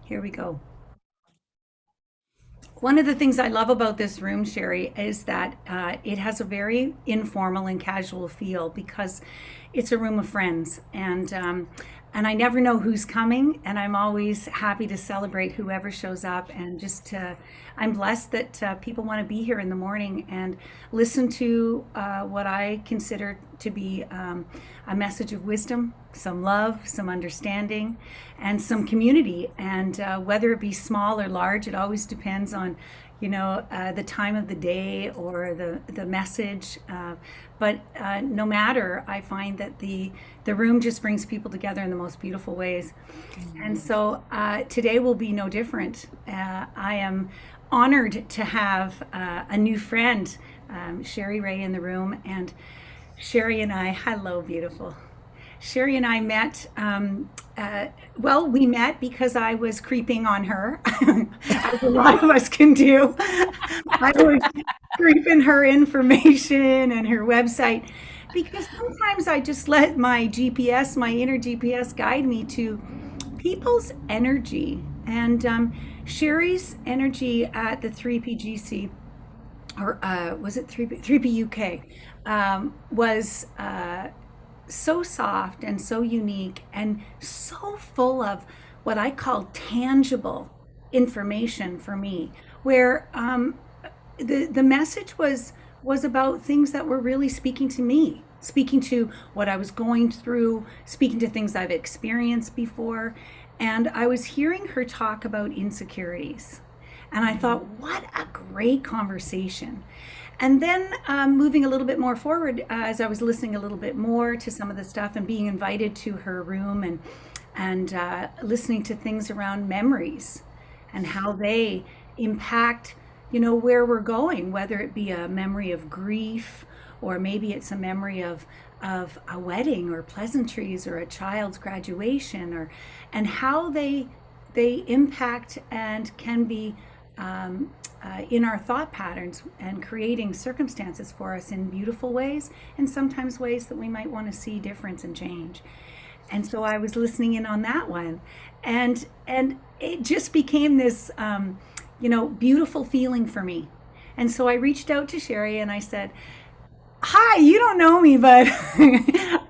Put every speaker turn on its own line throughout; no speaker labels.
Here we go. One of the things I love about this room, Cherie, is that it has a very informal and casual feel because it's a room of friends, and I never know who's coming, and I'm always happy to celebrate whoever shows up, and I'm blessed that people want to be here in the morning and listen to what I consider to be a message of wisdom, some love, some understanding, and some community. And whether it be small or large, it always depends on, the time of the day or the message. But no matter, I find that the room just brings people together in the most beautiful ways. And so today will be no different. I am honored to have a new friend, Cherie Ray, in the room. And Cherie and I, hello, beautiful. Cherie and I met, we met because I was creeping on her, as a lot of us can do. I was creeping her information and her website because sometimes I just let my GPS, my inner GPS, guide me to people's energy. And Cherie's energy at the 3PGC, or was it 3PUK, was so soft and so unique and so full of what I call tangible information for me, where the message was about things that were really speaking to me, speaking to what I was going through, speaking to things I've experienced before. And I was hearing her talk about insecurities. And I thought, what a great conversation. And then moving a little bit more forward, as I was listening a little bit more to some of the stuff and being invited to her room and listening to things around memories and how they impact, where we're going, whether it be a memory of grief or maybe it's a memory of a wedding or pleasantries or a child's graduation, and how they impact and can be in our thought patterns and creating circumstances for us in beautiful ways and sometimes ways that we might want to see difference and change. And so I was listening in on that one, and it just became this beautiful feeling for me. And so I reached out to Cherie and I said, hi, you don't know me, but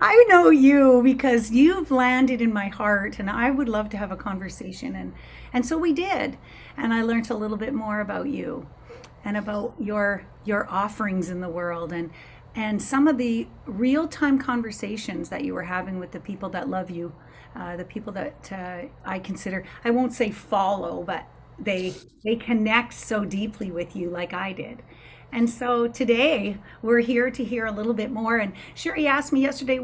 I know you because you've landed in my heart and I would love to have a conversation. And so we did. And I learned a little bit more about you and about your offerings in the world and some of the real-time conversations that you were having with the people that love you, the people that I consider, I won't say follow, but they connect so deeply with you like I did. And so today we're here to hear a little bit more. And Cherie asked me yesterday,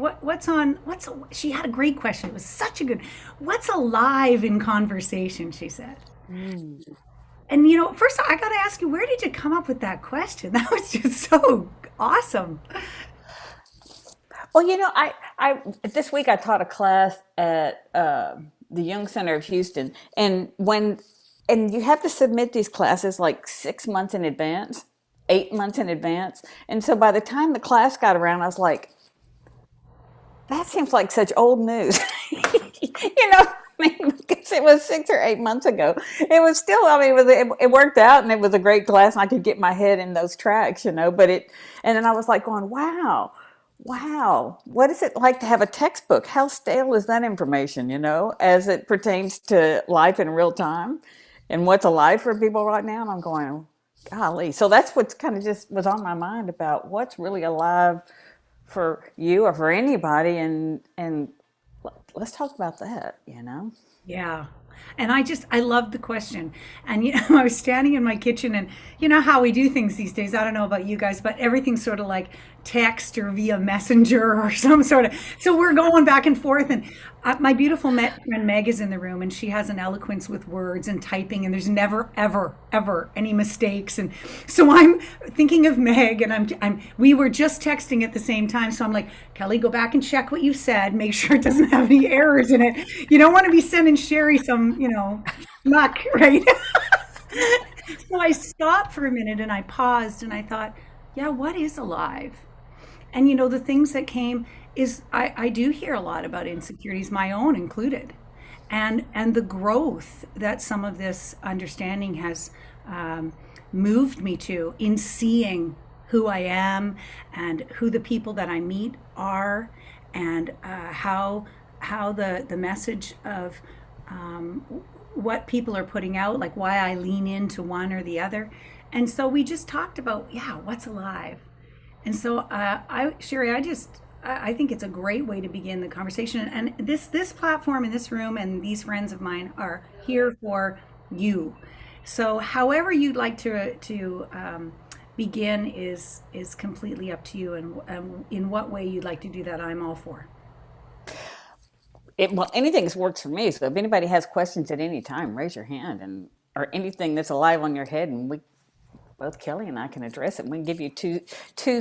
she had a great question. It was such a good, what's alive in conversation, she said. And first I got to ask you, where did you come up with that question? That was just so awesome.
Well, I this week I taught a class at the Young Center of Houston, and you have to submit these classes like 6 months in advance, 8 months in advance, and so by the time the class got around, I was like, that seems like such old news. I mean, because it was 6 or 8 months ago. It was still, I mean, it worked out and it was a great class and I could get my head in those tracks, and then I was like going, wow, what is it like to have a textbook? How stale is that information, as it pertains to life in real time and what's alive for people right now? And I'm going, golly. So that's what's kind of just was on my mind about what's really alive for you or for anybody, and let's talk about that.
Yeah. And I love the question. And, I was standing in my kitchen and you know how we do things these days. I don't know about you guys, but everything's sort of like text or via messenger or some sort of, so we're going back and forth. And my beautiful friend Meg is in the room and she has an eloquence with words and typing and there's never, ever, ever any mistakes. And so I'm thinking of Meg and we were just texting at the same time. So I'm like, Kelly, go back and check what you said. Make sure it doesn't have any errors in it. You don't want to be sending Cherie some, muck, right? So I stopped for a minute and I paused and I thought, yeah, what is alive? And the things that came is I do hear a lot about insecurities, my own included. and the growth that some of this understanding has um, moved me to in seeing who I am and who the people that I meet are, and how the message of um, what people are putting out, like why I lean into one or the other. And so we just talked about, yeah, what's alive. And so, Sherry, I think it's a great way to begin the conversation. And this platform and this room and these friends of mine are here for you. So, however you'd like to begin is completely up to you, and in what way you'd like to do that, I'm all for.
Well, anything works for me. So if anybody has questions at any time, raise your hand, and or anything that's alive on your head, and we both Kelly and I can address it. We can give you two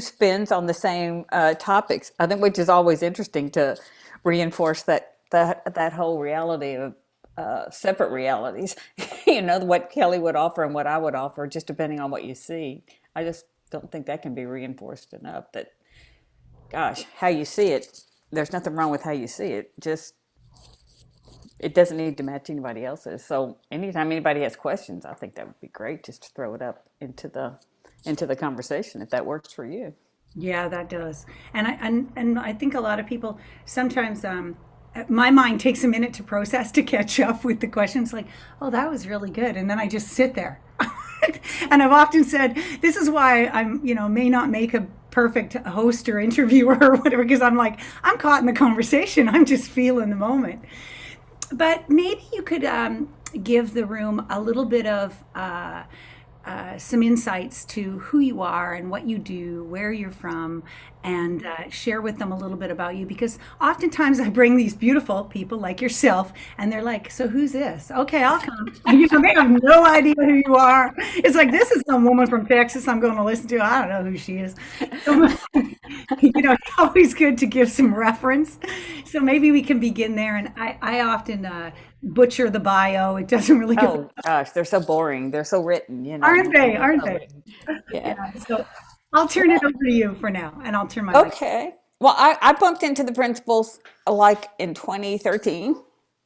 spins on the same topics. I think, which is always interesting to reinforce that whole reality of separate realities. You know, what Kelly would offer and what I would offer, just depending on what you see. I just don't think that can be reinforced enough. That, gosh, how you see it. There's nothing wrong with how you see it. Just it doesn't need to match anybody else's. So anytime anybody has questions, I think that would be great just to throw it up into the conversation if that works for you.
Yeah, that does. And I think a lot of people sometimes my mind takes a minute to process to catch up with the questions like, "Oh, that was really good." And then I just sit there. And I've often said this is why may not make a perfect host or interviewer or whatever, because I'm like, I'm caught in the conversation. I'm just feeling the moment. But maybe you could give the room a little bit of some insights to who you are and what you do, where you're from, and share with them a little bit about you. Because oftentimes I bring these beautiful people like yourself, and they're like, "So who's this? Okay, I'll come." They have no idea who you are. It's like, this is some woman from Texas I'm going to listen to. I don't know who she is. So, it's always good to give some reference. So maybe we can begin there. And I often butcher the bio. It doesn't really go,
Oh gosh, they're so boring. They're so written, you
aren't
know.
they? Aren't
So
they?
written. Yeah.
Yeah. So I'll turn it over to you for now, and I'll turn my mic.
Okay. Well, I bumped into the principals like in 2013,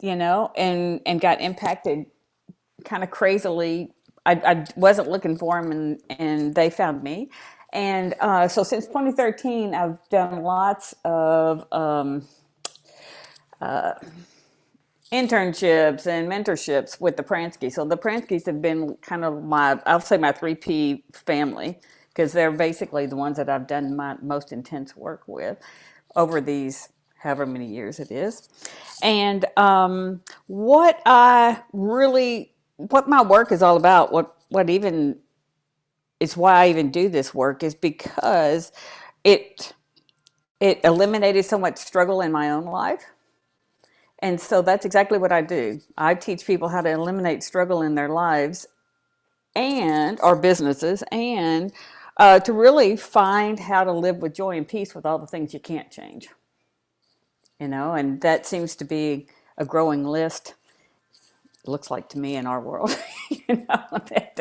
you know, and got impacted kind of crazily. I wasn't looking for them, and they found me. And so since 2013, I've done lots of internships and mentorships with the Pranskys. So the Pranskys have been kind of I'll say my 3P family, because they're basically the ones that I've done my most intense work with over these however many years it is. And what my work is all about, what even is why I even do this work, is because it it eliminated so much struggle in my own life. And so that's exactly what I do. I teach people how to eliminate struggle in their lives and our businesses, and to really find how to live with joy and peace with all the things you can't change. You know, and that seems to be a growing list. It looks like to me in our world, you know, that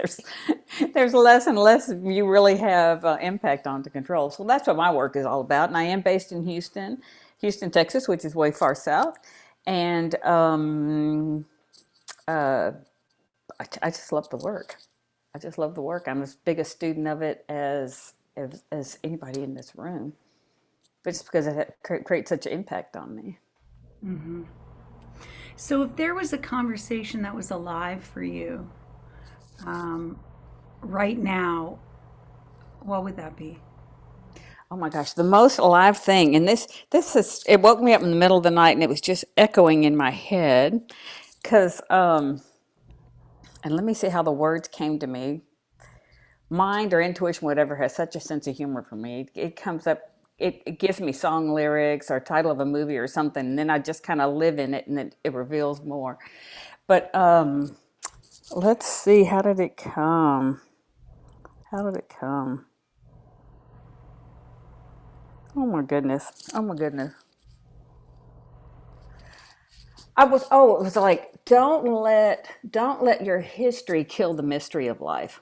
there's less and less you really have impact on to control. So that's what my work is all about. And I am based in Houston, Texas, which is way far south. And I just love the work. I just love the work. I'm as big a student of it as anybody in this room, but just because it creates such an impact on me.
So if there was a conversation that was alive for you um, right now, what would that be?
Oh my gosh, the most alive thing, and this is it woke me up in the middle of the night, and it was just echoing in my head, because and let me see how the words came to me. Mind or intuition, whatever, has such a sense of humor for me. It comes up, it gives me song lyrics or title of a movie or something, and then I just kind of live in it, and it reveals more. But let's see, how did it come? How did it come? Oh my goodness. Oh my goodness. It was like, don't let your history kill the mystery of life.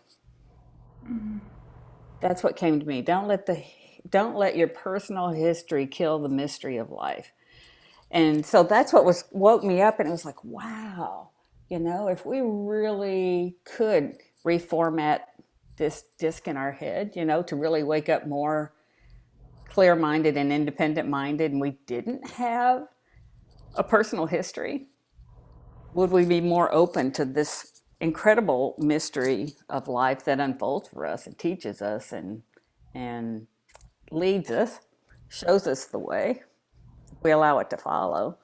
That's what came to me. Don't let your personal history kill the mystery of life. And so that's what was woke me up, and it was like, wow, if we really could reformat this disc in our head, to really wake up more clear-minded and independent-minded, and we didn't have a personal history, would we be more open to this incredible mystery of life that unfolds for us and teaches us and leads us, shows us the way. We allow it to follow.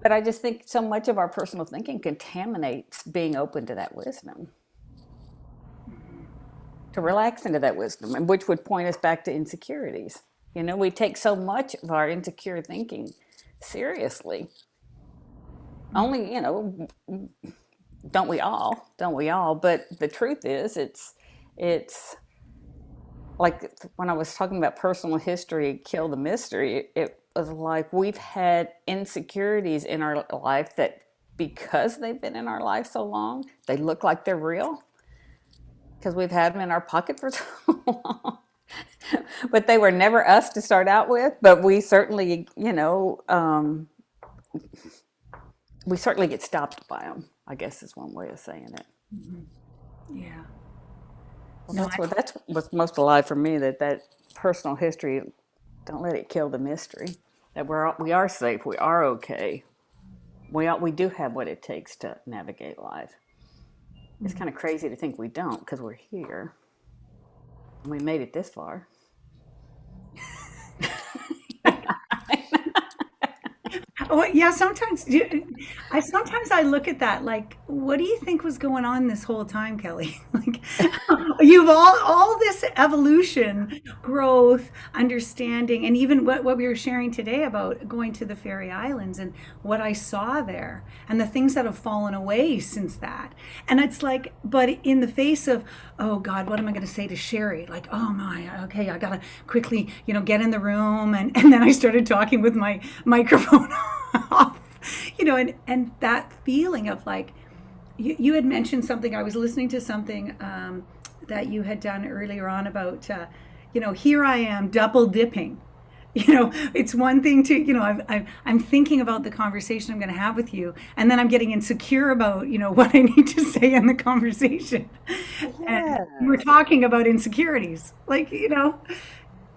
But I just think so much of our personal thinking contaminates being open to that wisdom, to relax into that wisdom, and which would point us back to insecurities. We take so much of our insecure thinking seriously. Only, don't we all? Don't we all? But the truth is, it's like when I was talking about personal history, kill the mystery. It was like we've had insecurities in our life that because they've been in our life so long, they look like they're real because we've had them in our pocket for so long. But they were never us to start out with. But we certainly, we certainly get stopped by them, I guess is one way of saying it.
Yeah.
Well,
No,
that's what's most alive for me. That personal history, don't let it kill the mystery. That we are safe. We are okay. We do have what it takes to navigate life. It's kind of crazy to think we don't because we're here. And we made it this far.
well, yeah, sometimes I look at that like, what do you think was going on this whole time, Kelly? Like, you've all this evolution, growth, understanding, and even what we were sharing today about going to the Fairy Islands and what I saw there, and the things that have fallen away since that. And it's like, but in the face of, oh God, what am I going to say to Cherie? Like, oh my, okay, I gotta quickly, get in the room, and then I started talking with my microphone off, and that feeling of like, you had mentioned something. I was listening to something that you had done earlier on about, here I am double dipping. It's one thing to, I'm thinking about the conversation I'm going to have with you, and then I'm getting insecure about, what I need to say in the conversation. And we're
Yes.
talking about insecurities, like,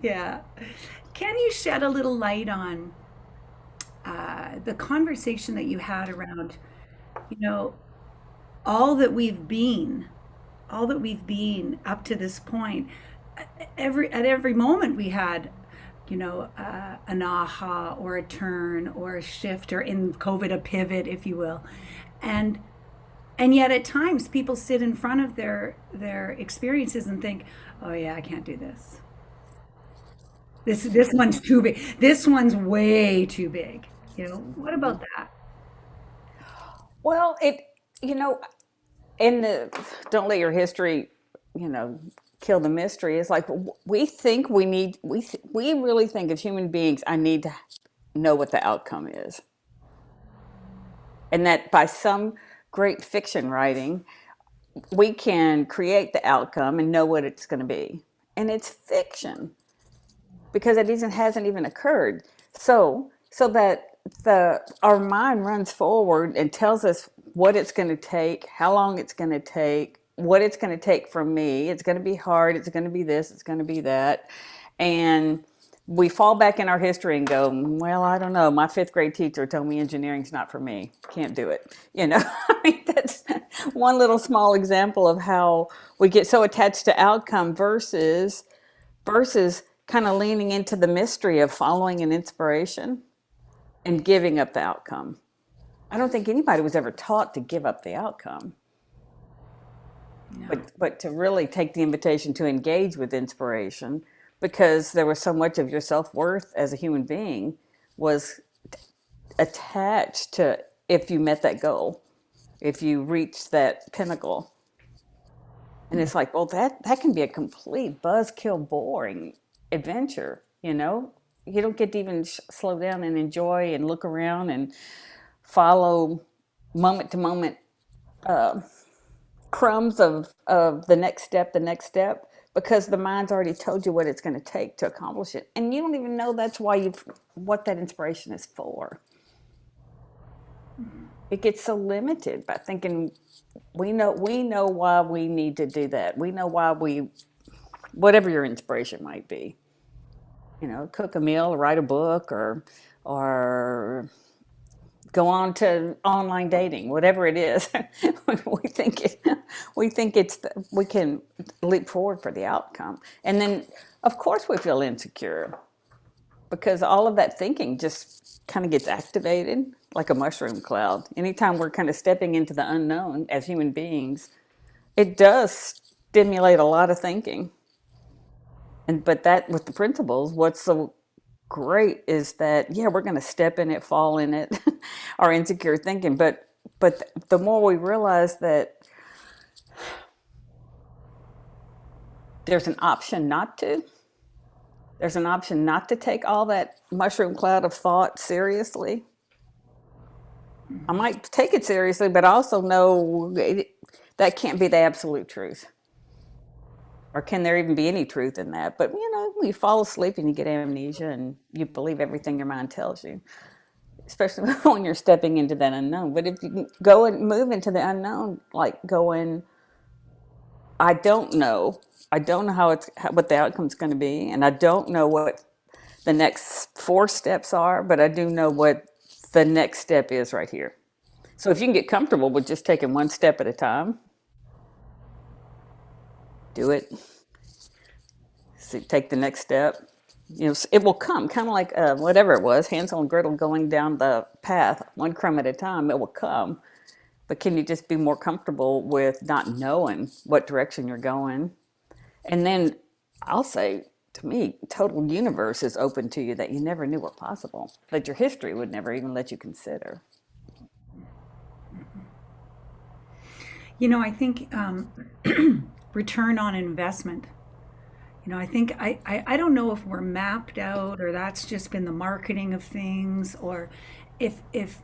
yeah. Can you shed a little light on the conversation that you had around, you know, all that we've been, all that we've been up to this point? At every moment we had, an aha or a turn or a shift, or in COVID a pivot, if you will, and and yet at times people sit in front of their experiences and think, oh yeah, I can't do this. This one's too big. This one's way too big. What about that?
Well, you know, in the don't let your history, you know, kill the mystery. It's like we think we need, we really think as human beings, I need to know what the outcome is. And that by some great fiction writing, we can create the outcome and know what it's going to be. And it's fiction because it isn't hasn't even occurred. So that the our mind runs forward and tells us what it's going to take, how long it's going to take, what it's going to take from me. It's going to be hard. It's going to be this. It's going to be that, and we fall back in our history and go, well, I don't know. My fifth grade teacher told me engineering's not for me. Can't do it. I mean, that's one little small example of how we get so attached to outcome versus kind of leaning into the mystery of following an inspiration and giving up the outcome. I don't think anybody was ever taught to give up the outcome,
No.
but to really take the invitation to engage with inspiration because there was so much of your self-worth as a human being was attached to if you met that goal, if you reached that pinnacle. And it's like, well, that can be a complete buzzkill, boring adventure. You don't get to even slow down and enjoy and look around and follow moment to moment crumbs of the next step, because the mind's already told you what it's going to take to accomplish it, and you don't even know that's why you what that inspiration is for. It gets so limited by thinking we know why we need to do that. We know why we whatever your inspiration might be. Cook a meal, or write a book, or go on to online dating, whatever it is. we think it, we think we can leap forward for the outcome, and then of course we feel insecure because all of that thinking just kind of gets activated like a mushroom cloud. Anytime we're kind of stepping into the unknown as human beings, it does stimulate a lot of thinking. But that with the principles, what's so great is that yeah, we're going to step in it, fall in it, our insecure thinking. But the more we realize that there's an option not to, there's an option not to take all that mushroom cloud of thought seriously. I might take it seriously, but I also know that can't be the absolute truth. Or can there even be any truth in that? But you fall asleep and you get amnesia and you believe everything your mind tells you, especially when you're stepping into that unknown. But if you can go and move into the unknown, like going, I don't know. I don't know what the outcome's going to be, and I don't know what the next 4 steps are, but I do know what the next step is right here. So if you can get comfortable with just taking one step at a time, do it. So take the next step. It will come, kind of like whatever it was, Hansel and Gretel going down the path, one crumb at a time. It will come. But can you just be more comfortable with not knowing what direction you're going? And then I'll say, to me, total universe is open to you that you never knew were possible, that your history would never even let you consider.
I think return on investment. I think I don't know if we're mapped out or that's just been the marketing of things, or if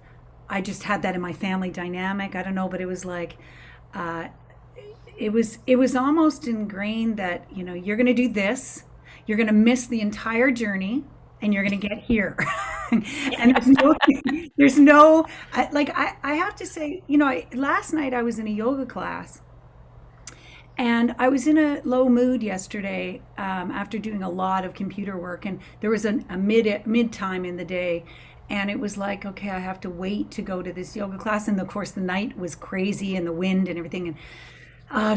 I just had that in my family dynamic. I don't know, but it was like uh, it was almost ingrained that you're going to do this, you're going to miss the entire journey, and you're going to get here. And there's no I have to say, last night I was in a yoga class, and I was in a low mood yesterday after doing a lot of computer work, and there was a mid time in the day, and it was like, okay, I have to wait to go to this yoga class, and of course the night was crazy and the wind and everything, and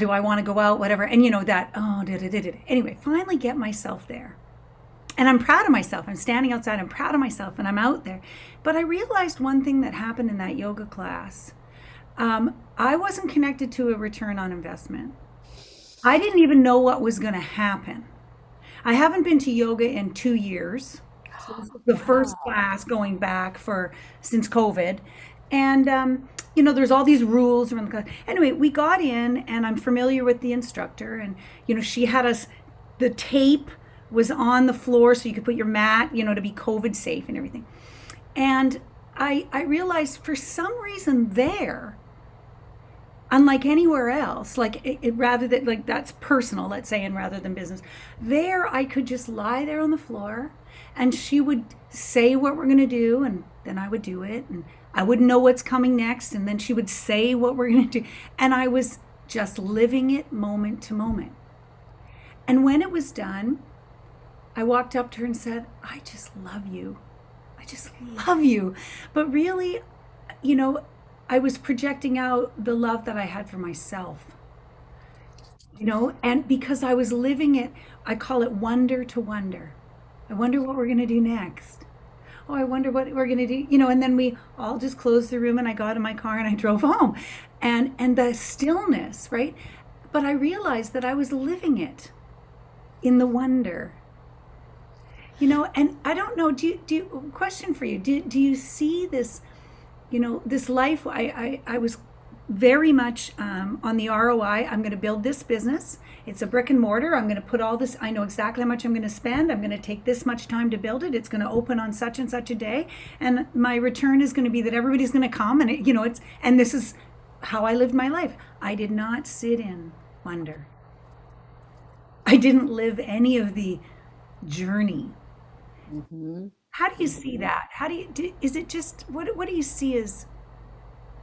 do I want to go out, whatever, and that anyway, finally get myself there, and I'm proud of myself. I'm standing outside. I'm proud of myself, and I'm out there. But I realized one thing that happened in that yoga class. I wasn't connected to a return on investment. I didn't even know what was going to happen. I haven't been to yoga in 2 years. So this is the first
Wow.
class going back for since COVID. And, there's all these rules around the class. Anyway, we got in, and I'm familiar with the instructor. And, she had us, the tape was on the floor so you could put your mat, to be COVID safe and everything. And I realized for some reason there, unlike anywhere else, like rather than like that's personal, let's say, and rather than business, there I could just lie there on the floor, and she would say what we're going to do, and then I would do it, and I wouldn't know what's coming next, and then she would say what we're going to do, and I was just living it moment to moment. And when it was done, I walked up to her and said, I just love you. I just love you. But really, you know, I was projecting out the love that I had for myself, and because I was living it, I call it wonder to wonder. I wonder what we're going to do next. Oh, I wonder what we're going to do, and then we all just closed the room, and I got in my car and I drove home. And the stillness, right? But I realized that I was living it in the wonder. And I don't know, question for you, do you see this, this life? I was very much on the ROI. I'm going to build this business. It's a brick and mortar. I'm going to put all this. I know exactly how much I'm going to spend. I'm going to take this much time to build it. It's going to open on such and such a day, and my return is going to be that everybody's going to come. And and this is how I lived my life. I did not sit in wonder. I didn't live any of the journey.
Hmm.
How do you see that? How do you, is it just, what do you see as,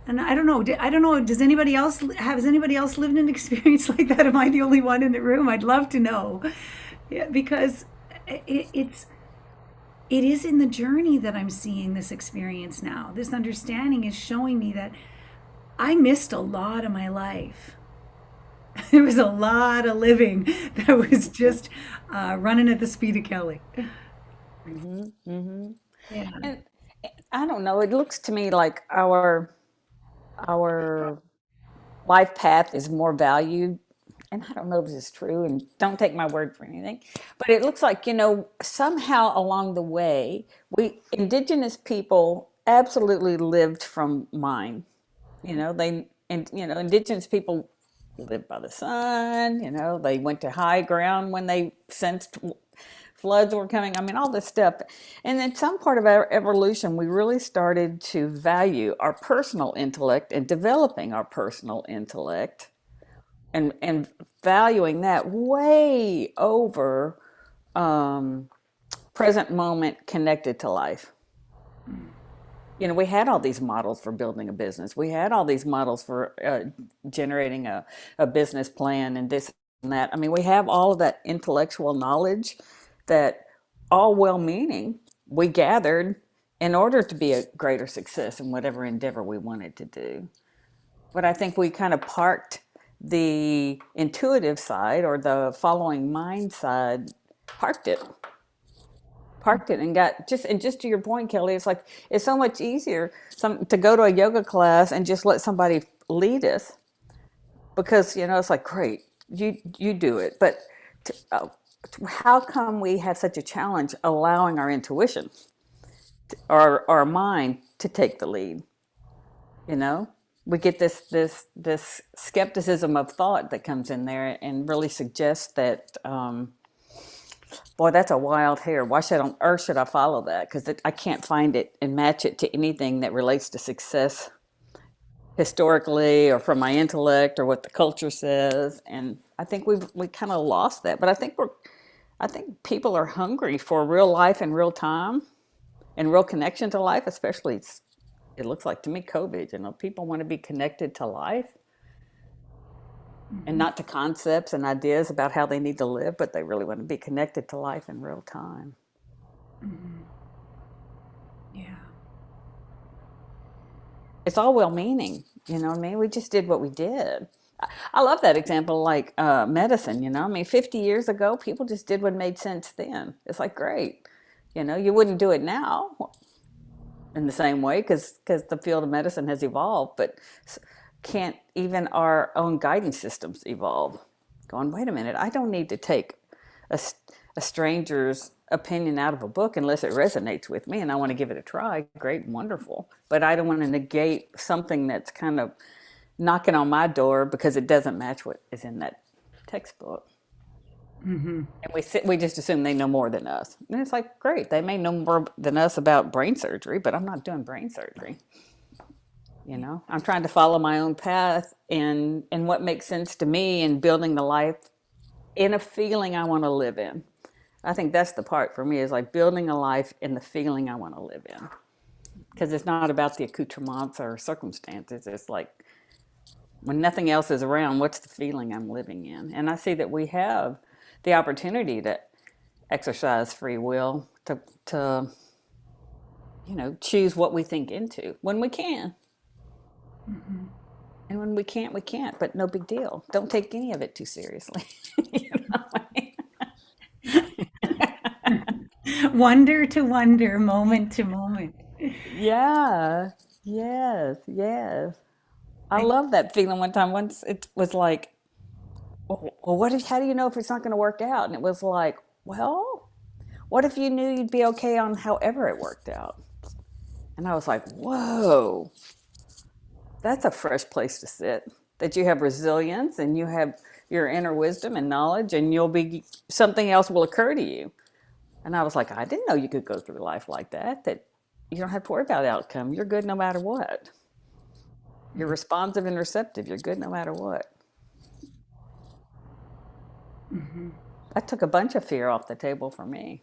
and I don't know, I don't know, does anybody else, has anybody else lived an experience like that? Am I the only one in the room? I'd love to know. Yeah, because it's, it is in the journey that I'm seeing this experience now. This understanding is showing me that I missed a lot of my life. There was a lot of living that was just running at the speed of Kelly.
Hmm. Hmm.
Yeah.
And I don't know. It looks to me like our life path is more valued. And I don't know if this is true, and don't take my word for anything, but it looks like, somehow along the way, we indigenous people absolutely lived from mind. Indigenous people lived by the sun, they went to high ground when they sensed floods were coming. I mean, all this stuff. And then some part of our evolution, we really started to value our personal intellect and developing our personal intellect and valuing that way over um, present moment connected to life. We had all these models for building a business. We had all these models for generating a business plan and this and that. I mean, we have all of that intellectual knowledge that, all well meaning, we gathered in order to be a greater success in whatever endeavor we wanted to do. But I think we kind of parked the intuitive side or the following mind side, parked it and got just to your point, Kelly, it's like it's so much easier to go to a yoga class and just let somebody lead us, because it's like, great, you do it. But to, how come we have such a challenge allowing our intuition or our mind to take the lead? you know we get this skepticism of thought that comes in there and really suggests that, boy, that's a wild hair. Why should on earth should I follow that? Because I can't find it and match it to anything that relates to success historically or from my intellect or what the culture says. And I think we kind of lost that. But I think people are hungry for real life and real time and real connection to life, especially it looks like to me COVID. People want to be connected to life and
Mhm.
not to concepts and ideas about how they need to live, but they really want to be connected to life in real time.
Mhm. Yeah.
It's all well meaning, you know what I mean? We just did what we did. I love that example, like medicine, I mean, 50 years ago, people just did what made sense then. It's like, great. You wouldn't do it now in the same way because the field of medicine has evolved, but can't even our own guidance systems evolve? Going, wait a minute, I don't need to take a, a stranger's opinion out of a book unless it resonates with me and I want to give it a try. Great and wonderful. But I don't want to negate something that's kind of knocking on my door because it doesn't match what is in that textbook.
Hmm.
And we just assume they know more than us. And it's like, great, they may know more than us about brain surgery, but I'm not doing brain surgery. I'm trying to follow my own path and what makes sense to me and building the life in a feeling I want to live in. I think that's the part for me, is like building a life in the feeling I want to live in. Because it's not about the accoutrements or circumstances. It's like, when nothing else is around, what's the feeling I'm living in? And I see that we have the opportunity to exercise free will to choose what we think into when we can.
Hmm.
And when we can't, we can't. But no big deal. Don't take any of it too seriously. you know?
Wonder to wonder, moment to moment.
Yeah. Yes. Yes. I
I,
love that feeling. One time, once it was like, well, how do you know if it's not going to work out? And it was like, well, what if you knew you'd be okay on however it worked out? And I was like, whoa, that's a fresh place to sit. That you have resilience and you have your inner wisdom and knowledge, and something else will occur to you. And I was like, I didn't know you could go through life like that, that you don't have to worry about outcome. You're good no matter what. You're responsive and receptive. You're good no matter what.
mhm.
That took a bunch of fear off the table for me.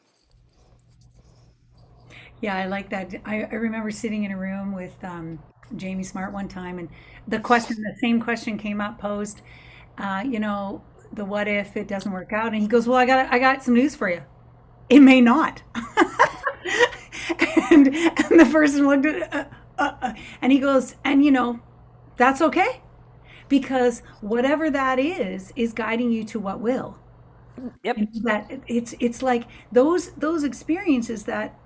Yeah, I like that. I remember sitting in a room with Jamie Smart one time, and the same question came up posed, you know, the what if it doesn't work out? And he goes, "Well, I got some news for you. It may not." And the person looked at, and he goes, "And you know, that's okay because whatever that is guiding you to what will."
Yep.
That it's like those experiences that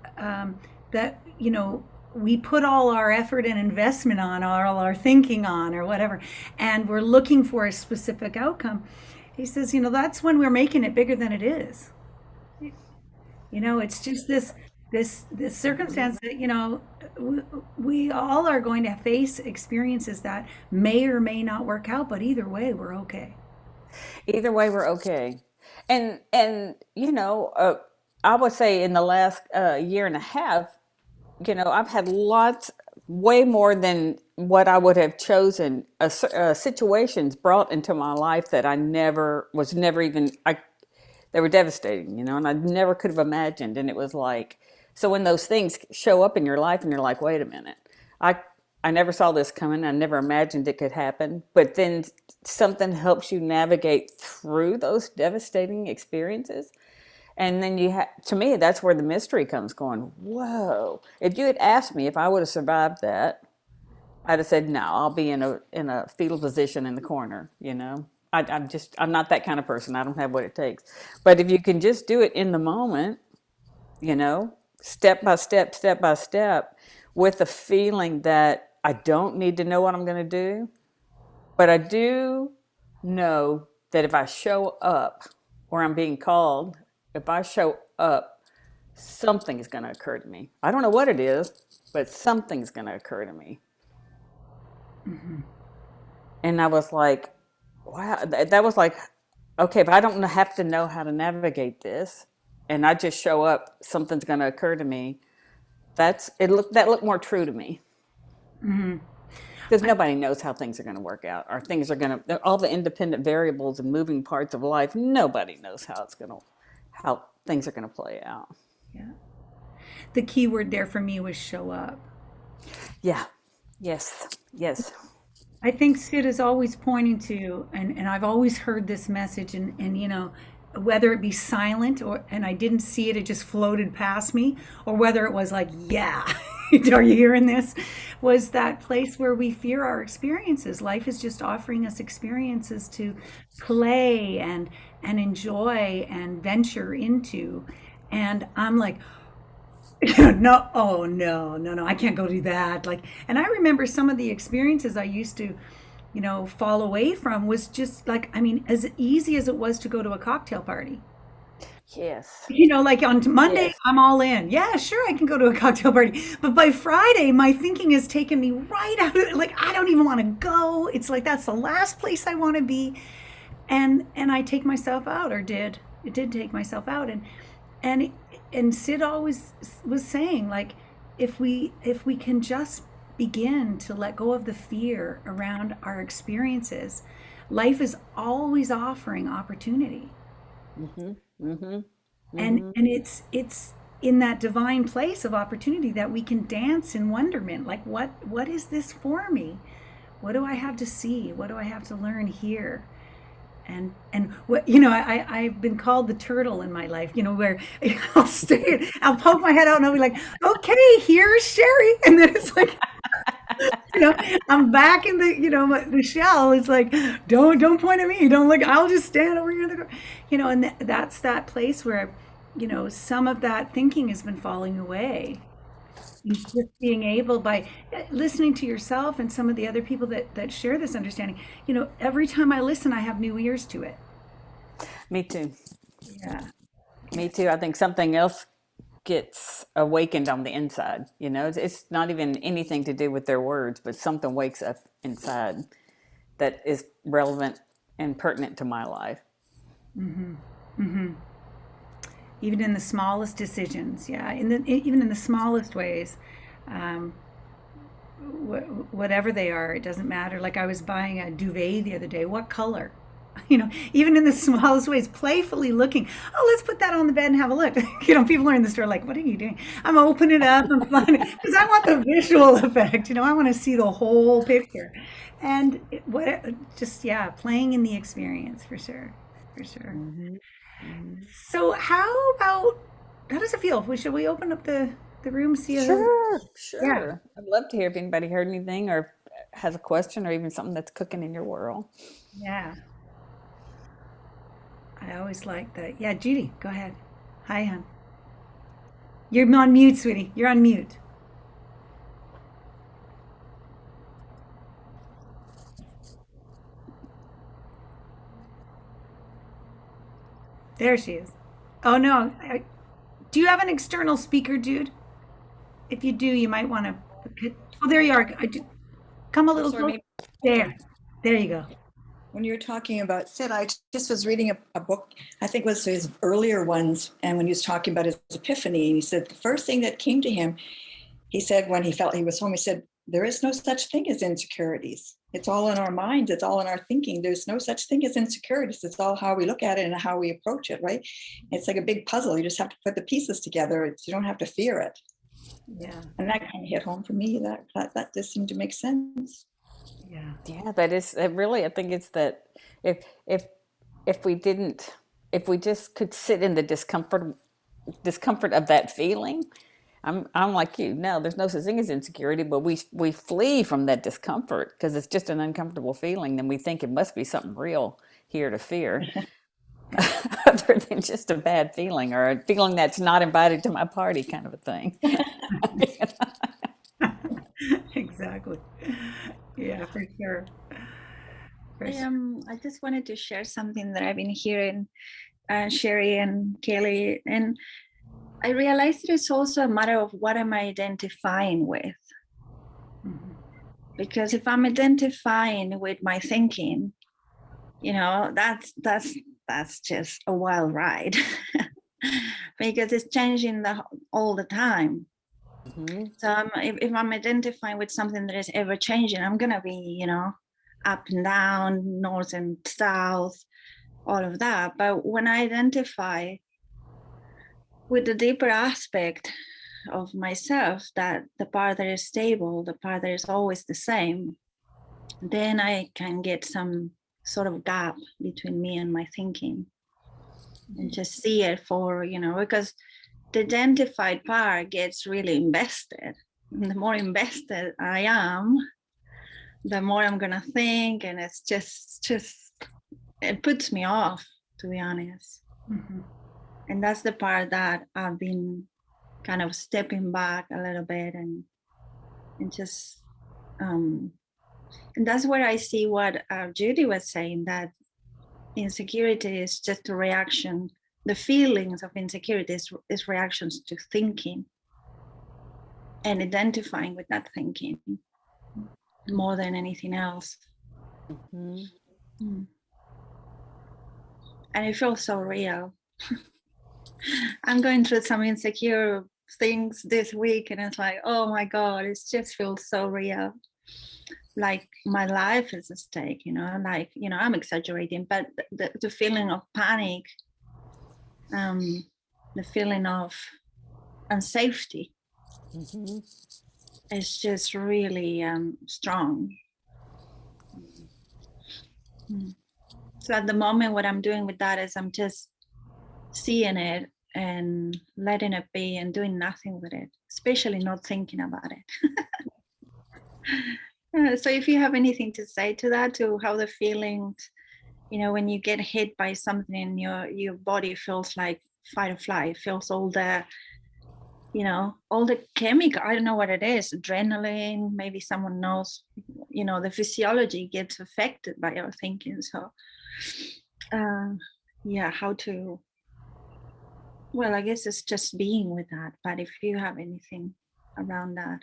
that you know we put all our effort and investment on, or all our thinking on, or whatever, and we're looking for a specific outcome. He says, you know, that's when we're making it bigger than it is. You know, it's just this circumstance that, you know, we all are going to face experiences that may or may not work out, but either way we're okay.
Either way, we're okay. And I would say in the last year and a half, I've had lots, way more than what I would have chosen, situations brought into my life that I never was never even I they were devastating, and I never could have imagined. And it was like, so when those things show up in your life and you're like, wait a minute, I I never saw this coming. I never imagined it could happen. But then something helps you navigate through those devastating experiences. And then to me, that's where the mystery comes going, whoa. If you had asked me if I would have survived that, I'd have said, no, I'll be in a fetal position in the corner. I'm not that kind of person. I don't have what it takes. But if you can just do it in the moment, you know, step by step, with the feeling that I don't need to know what I'm going to do, but I do know that if I show up where I'm being called, if I show up, something is going to occur to me. I don't know what it is, but something's going to occur to me. And I was like, wow, that was like, okay, if I don't have to know how to navigate this, and I just show up, something's going to occur to me. That looked more true to me, because nobody knows how things are going to work out, or things are going to, all the independent variables and moving parts of life. Nobody knows how things are going to play out.
Yeah. The key word there for me was show up.
Yeah. Yes. Yes.
I think Sid is always pointing to, and I've always heard this message, and you know, whether it be silent or, and I didn't see it, it just floated past me, or whether it was like, yeah, are you hearing this? Was that place where we fear our experiences. Life is just offering us experiences to play and enjoy and venture into. And I'm like, no, oh no, no, no, I can't go do that. Like, and I remember some of the experiences I used to, you know, fall away from was just like, I mean, as easy as it was to go to a cocktail party.
Yes.
You know, like on Monday,
Yes.
I'm all in. Yeah, sure, I can go to a cocktail party. But by Friday, my thinking has taken me right out of it. Like, I don't even want to go. It's like that's the last place I want to be. And I take myself out, or did. It did take myself out. And and Sid always was saying, like, if we can just begin to let go of the fear around our experiences, life is always offering opportunity.
Mhm. Mhm.
and
Mhm.
and it's in that divine place of opportunity that we can dance in wonderment, like, what is this for me? What do I have to see? What do I have to learn here? And what, you know, I've been called the turtle in my life, you know, where I'll poke my head out and I'll be like, okay, here's Cherie, and then it's like, you know, I'm back in the, you know, the shell. It's like, don't point at me. Don't look. I'll just stand over here in the corner. You know, and that's that place where, you know, some of that thinking has been falling away. And just being able, by listening to yourself and some of the other people that share this understanding, you know, every time I listen, I have new ears to it.
Me too.
Yeah.
Me too. I think something else gets awakened on the inside. It's not even anything to do with their words, but something wakes up inside that is relevant and pertinent to my life.
Even in the smallest decisions, yeah, even in the smallest ways, um, whatever they are, it doesn't matter. Like, I was buying a duvet the other day. What color? Even in the smallest ways, playfully looking. Oh, let's put that on the bed and have a look. People are in the store like, what are you doing? I'm opening it up and fun because I want the visual effect. I want to see the whole picture. And just, yeah, playing in the experience for sure. For sure.
Hmm. Hmm.
So, how does it feel? Should we open up the room, see how,
Sure,
yeah,
sure. I'd love to hear if anybody heard anything or has a question or even something that's cooking in your world.
yeah. I always like that. Yeah, Judy, go ahead. Hi, hon. You're on mute, sweetie. You're on mute. There she is. Oh no. Do you have an external speaker, dude? If you do, you might want to. Oh, there you are. Come a
Oh,
little
sorry,
closer.
maybe
There. There you go.
when you were talking about Sid, I just was reading a book, I think it was his earlier ones, and when he was talking about his epiphany, and he said the first thing that came to him, he said when he felt he was home, he said, there is no such thing as insecurities. It's all in our minds, it's all in our thinking. There's no such thing as insecurities. It's all how we look at it and how we approach it, right? It's like a big puzzle. You just have to put the pieces together. You don't have to fear it.
Yeah.
And that kind of hit home for me. That just seemed to make sense.
Yeah.
Yeah, that is it really I think it's that if if if we didn't if we just could sit in the discomfort of that feeling, I'm like you. No, there's no such thing as insecurity, but we flee from that discomfort because it's just an uncomfortable feeling. Then we think it must be something real here to fear, other than just a bad feeling or a feeling that's not invited to my party, kind of a thing.
Exactly. Yeah, for sure. For sure.
I just wanted to share something that I've been hearing, Cherie and Kelly, and I realized that it's also a matter of what am I identifying with.
Mhm.
Because if I'm identifying with my thinking, that's just a wild ride, because it's changing all the time.
Hmm.
So if I'm identifying with something that is ever changing, I'm gonna be, up and down, north and south, all of that. But when I identify with the deeper aspect of myself, that the part that is stable, the part that is always the same, then I can get some sort of gap between me and my thinking and just see it for, because the identified part gets really invested. And the more invested I am, the more I'm gonna think, and it's just it puts me off, to be honest.
Mhm.
And that's the part that I've been kind of stepping back a little bit and just and that's where I see what Judy was saying, that insecurity is just a reaction. The feelings of insecurity is reactions to thinking and identifying with that thinking more than anything else.
Hmm.
Mm. And it feels so real. I'm going through some insecure things this week, and it's like, oh my God, it just feels so real. Like my life is at stake, like, I'm exaggerating, but the feeling of panic, the feeling of unsafety
Hmm.
is just really strong. Mm. So at the moment, what I'm doing with that is I'm just seeing it and letting it be and doing nothing with it, especially not thinking about it. So if you have anything to say to that, to how the feelings, when you get hit by something and your body feels like fight or flight, feels all the chemical, I don't know what it is, adrenaline, maybe someone knows, the physiology gets affected by our thinking. So yeah, how to, well, I guess it's just being with that. But if you have anything around that.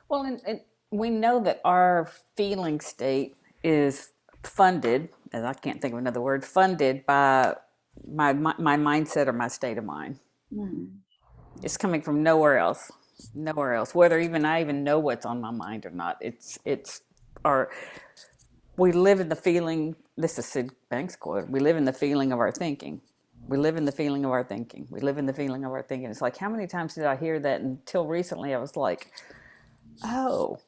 Well, and we know that our feeling state is funded, as I can't think of another word, funded by my mindset or my state of mind.
Mm.
It's coming from nowhere else, nowhere else. Whether even I even know what's on my mind or not, it's our we live in the feeling. This is Sid Banks' quote. We live in the feeling of our thinking. We live in the feeling of our thinking. We live in the feeling of our thinking. It's like, how many times did I hear that? Until recently, I was like, oh,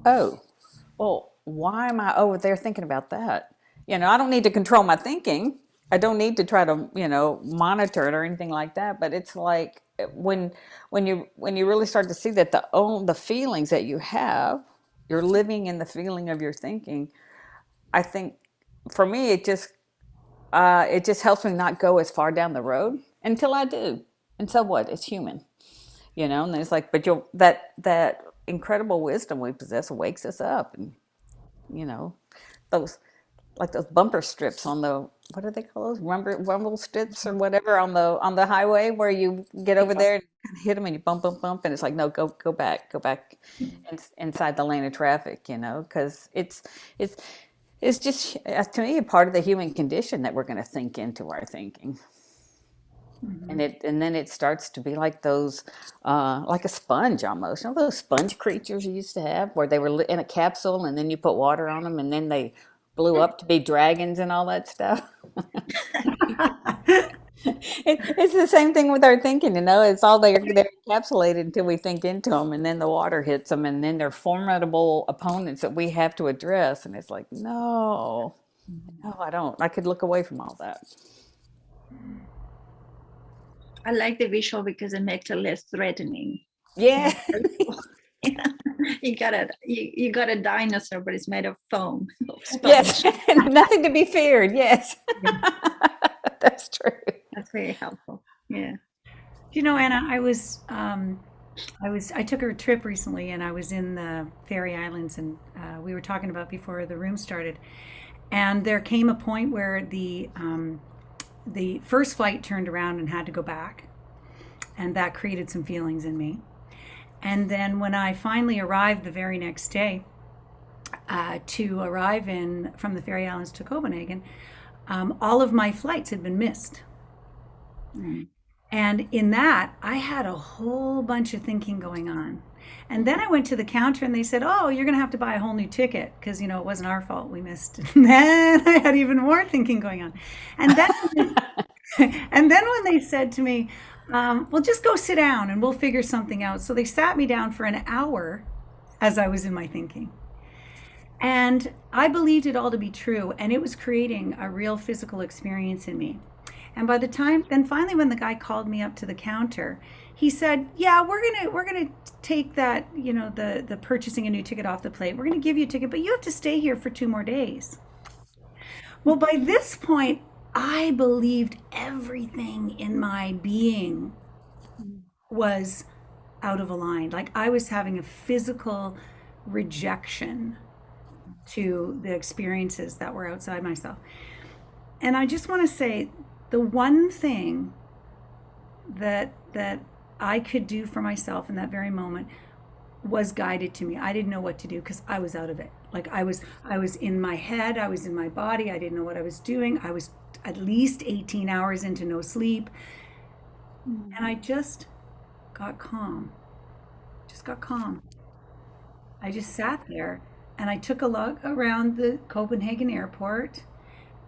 oh, well, why am I over there thinking about that? I don't need to control my thinking. I don't need to try to, monitor it or anything like that. But it's like when you really start to see that the feelings that you have, you're living in the feeling of your thinking. I think for me, it just helps me not go as far down the road until I do. And so what? It's human, And then it's like, but that incredible wisdom we possess wakes us up, and you know, those like those bumper strips on the what do they call those rumble strips or whatever on the highway where you get over there and hit them and you bump bump bump and it's like no go back inside the lane of traffic because it's just to me a part of the human condition that we're going to think into our thinking. And then it starts to be like those, like a sponge almost. Those sponge creatures you used to have, where they were in a capsule, and then you put water on them, and then they blew up to be dragons and all that stuff. It's the same thing with our thinking. It's all they're encapsulated until we think into them, and then the water hits them, and then they're formidable opponents that we have to address. And it's like, no, I don't. I could look away from all that.
I like the visual because it makes it less threatening.
Yeah.
You got a dinosaur, but it's made of foam.
Yes, nothing to be feared. Yes, that's true.
That's very helpful. Yeah.
Anna, I took a trip recently, and I was in the Faroe Islands, and we were talking about before the room started, and there came a point where the first flight turned around and had to go back, and that created some feelings in me. And then when I finally arrived the very next day to arrive from the Faroe Islands to Copenhagen, all of my flights had been missed. And in that, I had a whole bunch of thinking going on. And then I went to the counter and they said, oh, you're going to have to buy a whole new ticket because, it wasn't our fault we missed. And then I had even more thinking going on. And then, and then when they said to me, well, just go sit down and we'll figure something out. So they sat me down for an hour as I was in my thinking. And I believed it all to be true. And it was creating a real physical experience in me. And by the time, then finally, when the guy called me up to the counter, he said, yeah, we're gonna take that, the purchasing a new ticket off the plate. We're gonna give you a ticket, but you have to stay here for 2 more days. Well, by this point, I believed everything in my being was out of line. Like I was having a physical rejection to the experiences that were outside myself. And I just want to say, the one thing that I could do for myself in that very moment was guided to me. I didn't know what to do because I was out of it. Like I was in my head, I was in my body, I didn't know what I was doing. I was at least 18 hours into no sleep. And I just got calm. I just sat there and I took a look around the Copenhagen airport.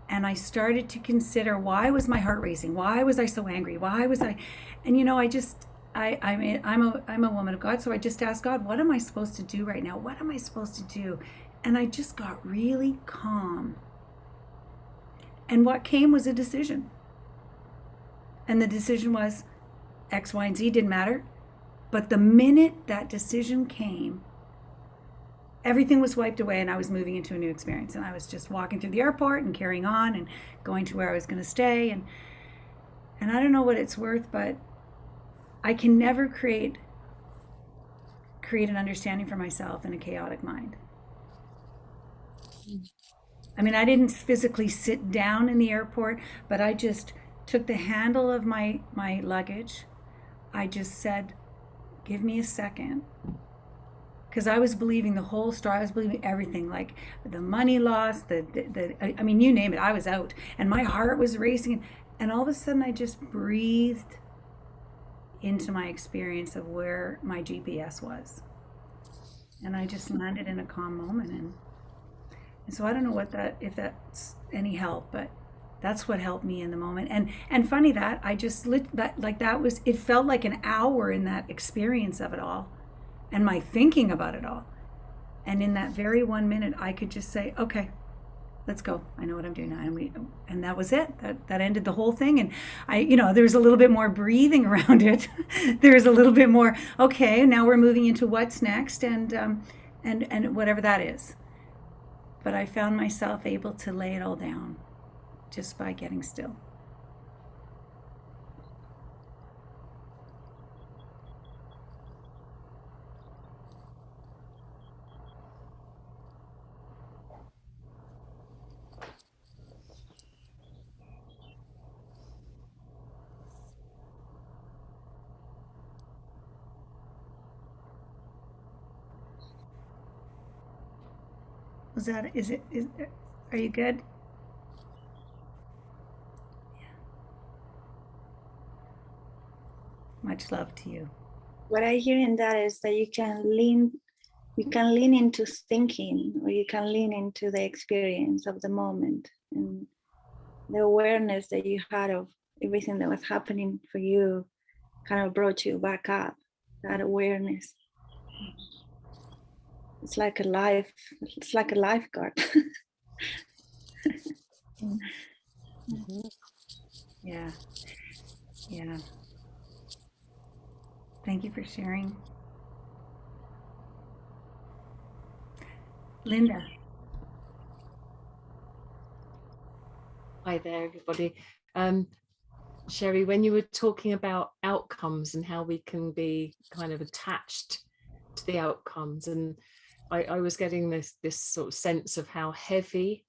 And I started to consider, why was my heart racing? Why was I so angry? Why was I? And I'm a woman of God, so I just asked God, what am I supposed to do right now? What am I supposed to do? And I just got really calm. And what came was a decision. And the decision was X, Y, and Z, didn't matter. But the minute that decision came, everything was wiped away and I was moving into a new experience. And I was just walking through the airport and carrying on and going to where I was going to stay. And I don't know what it's worth, but I can never create an understanding for myself in a chaotic mind. I mean, I didn't physically sit down in the airport, but I just took the handle of my luggage. I just said, give me a second. Because I was believing the whole story. I was believing everything, like the money loss, I mean, you name it, I was out. And my heart was racing. And all of a sudden, I just breathed into my experience of where my GPS was. And I just landed in a calm moment. So I don't know if that's any help, but that's what helped me in the moment. And funny that I just lit that, like, that was, it felt like an hour in that experience of it all and my thinking about it all. And in that very 1 minute, I could just say, okay, let's go. I know what I'm doing now. And that was it. That ended the whole thing. And there's a little bit more breathing around it. There's a little bit more, okay, now we're moving into what's next, and whatever that is. But I found myself able to lay it all down just by getting still. Are you good? Much love to you.
What I hear in that is that you can lean into thinking, or you can lean into the experience of the moment, and the awareness that you had of everything that was happening for you kind of brought you back up. That awareness. It's like a lifeguard.
Mm-hmm.
Yeah. Yeah. Thank you for sharing. Linda.
Hi there, everybody. Cherie, when you were talking about outcomes and how we can be kind of attached to the outcomes, and I was getting this sort of sense of how heavy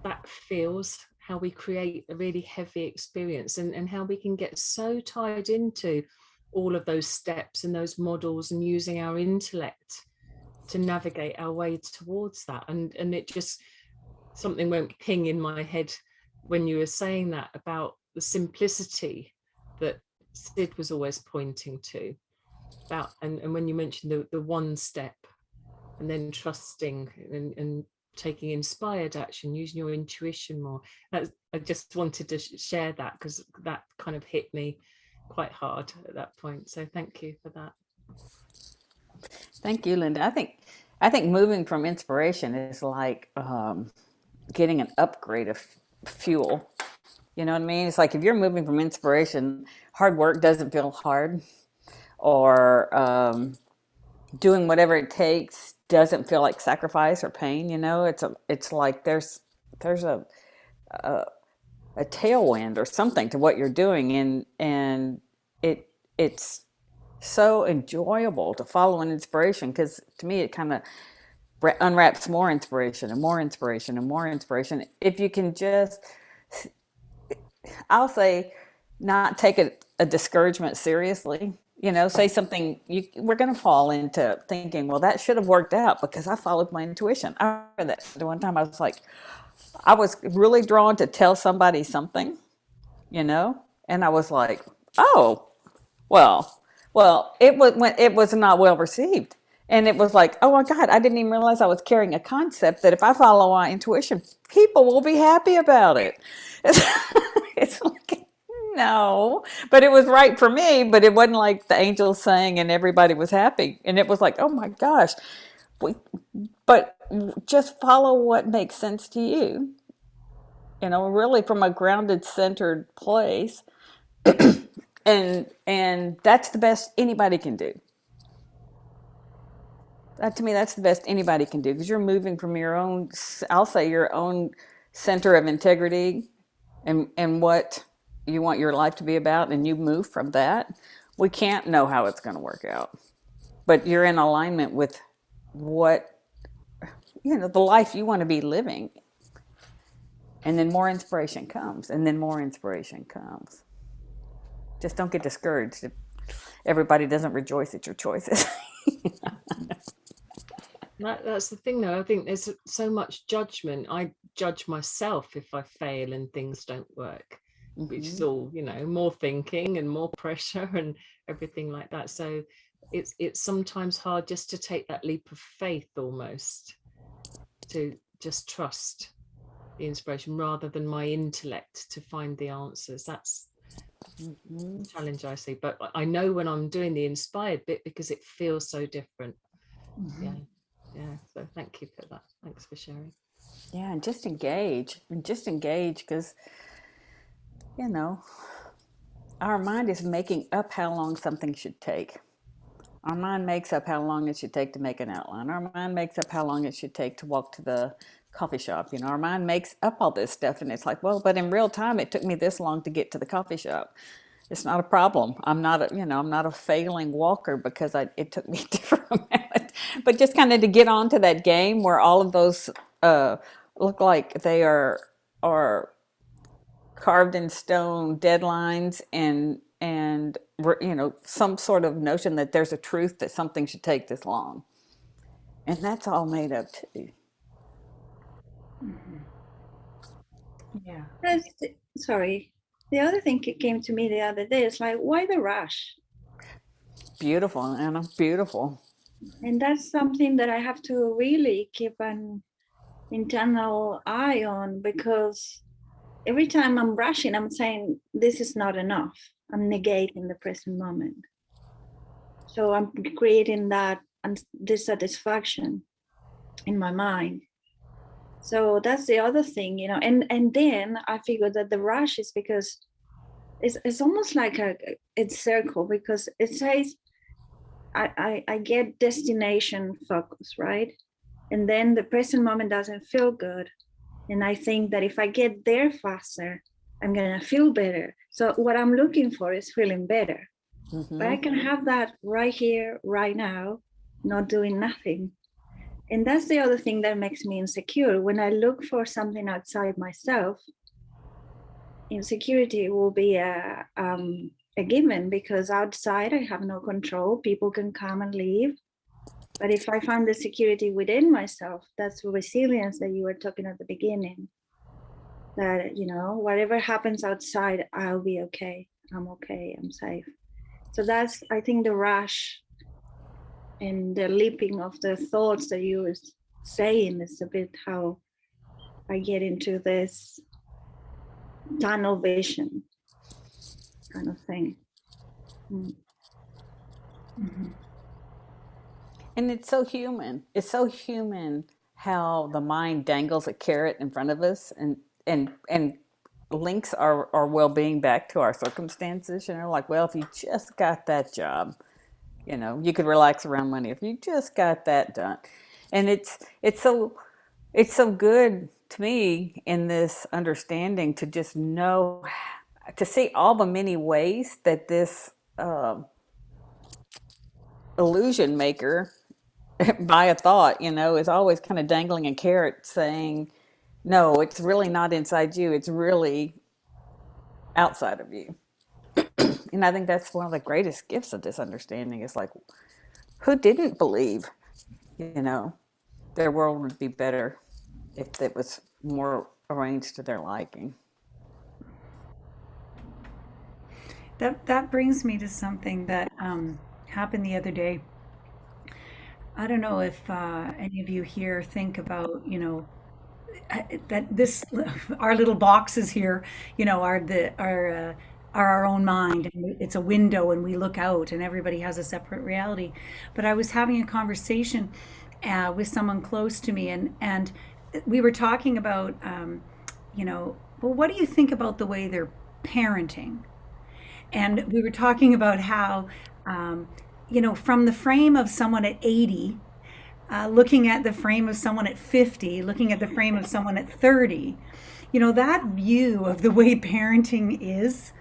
that feels, how we create a really heavy experience, and how we can get so tied into all of those steps and those models and using our intellect to navigate our way towards that. And it just, something went ping in my head when you were saying that about the simplicity that Sid was always pointing to, about, and when you mentioned the one step, and then trusting and taking inspired action, using your intuition more. I just wanted to share that because that kind of hit me quite hard at that point. So thank you for that.
Thank you, Linda. I think moving from inspiration is like getting an upgrade of fuel. You know what I mean? It's like if you're moving from inspiration, hard work doesn't feel hard, or doing whatever it takes doesn't feel like sacrifice or pain. It's like there's a tailwind or something to what you're doing, and it's so enjoyable to follow an inspiration, because to me it kind of unwraps more inspiration and more inspiration and more inspiration. If you can just, I'll say, not take a discouragement seriously. Say something, we're going to fall into thinking, well, that should have worked out because I followed my intuition. I remember that one time I was really drawn to tell somebody something, and I was like, oh, it was not well received. And it was like, oh my God, I didn't even realize I was carrying a concept that if I follow my intuition, people will be happy about it. It's like, no, but it was right for me, but it wasn't like the angels sang and everybody was happy. And it was like, oh my gosh, but just follow what makes sense to you, really from a grounded, centered place. And that's the best anybody can do. To me, that's the best anybody can do, because you're moving from your own, I'll say, your own center of integrity and what you want your life to be about, and you move from that. We can't know how it's going to work out, but you're in alignment with what, the life you want to be living. And then more inspiration comes, and then more inspiration comes. Just don't get discouraged if everybody doesn't rejoice at your choices.
That's the thing, though. I think there's so much judgment. I judge myself if I fail and things don't work, which is all, more thinking and more pressure and everything like that. So it's sometimes hard just to take that leap of faith, almost to just trust the inspiration rather than my intellect to find the answers. That's the challenge I see. But I know when I'm doing the inspired bit because it feels so different. Yeah. So thank you for that. Thanks for sharing.
Yeah, and just engage. And just engage because, you know, our mind is making up how long something should take. Our mind makes up how long it should take to make an outline. Our mind makes up how long it should take to walk to the coffee shop. You know, our mind makes up all this stuff, and it's like, well, but in real time, it took me this long to get to the coffee shop. It's not a problem. I'm not a, I'm not a failing walker because it took me a different amount. But just kind of to get onto that game where all of those look like they are carved in stone deadlines and some sort of notion that there's a truth that something should take this long, and that's all made up too.
Yeah.
Sorry. The other thing that came to me the other day is like, why the rush?
Beautiful, Anna, beautiful.
And that's something that I have to really keep an internal eye on, because every time I'm rushing, I'm saying this is not enough. I'm negating the present moment. So I'm creating that dissatisfaction in my mind. So that's the other thing, and then I figured that the rush is because it's almost like it's circle, because it says I get destination focus, right? And then the present moment doesn't feel good. And I think that if I get there faster, I'm gonna feel better. So what I'm looking for is feeling better. But I can have that right here, right now, not doing nothing. And that's the other thing that makes me insecure. When I look for something outside myself, insecurity will be a given, because outside I have no control. People can come and leave. But if I find the security within myself, that's resilience that you were talking at the beginning. That, whatever happens outside, I'll be okay. I'm okay. I'm safe. So that's, I think, the rush and the leaping of the thoughts that you were saying is a bit how I get into this tunnel vision kind of thing.
And it's so human. It's so human how the mind dangles a carrot in front of us and links our well-being back to our circumstances. Like, well, if you just got that job, you could relax around money. If you just got that done, and it's so good to me in this understanding to just know, to see all the many ways that this illusion maker by a thought, is always kind of dangling a carrot saying, no, it's really not inside you. It's really outside of you. And I think that's one of the greatest gifts of this understanding. Is like, who didn't believe, their world would be better if it was more arranged to their liking.
That brings me to something that happened the other day. I don't know if any of you here think about, that this our little boxes here, are our own mind, and it's a window, and we look out, and everybody has a separate reality. But I was having a conversation with someone close to me, and we were talking about, well, what do you think about the way they're parenting? And we were talking about how, from the frame of someone at 80, looking at the frame of someone at 50, looking at the frame of someone at 30, that view of the way parenting is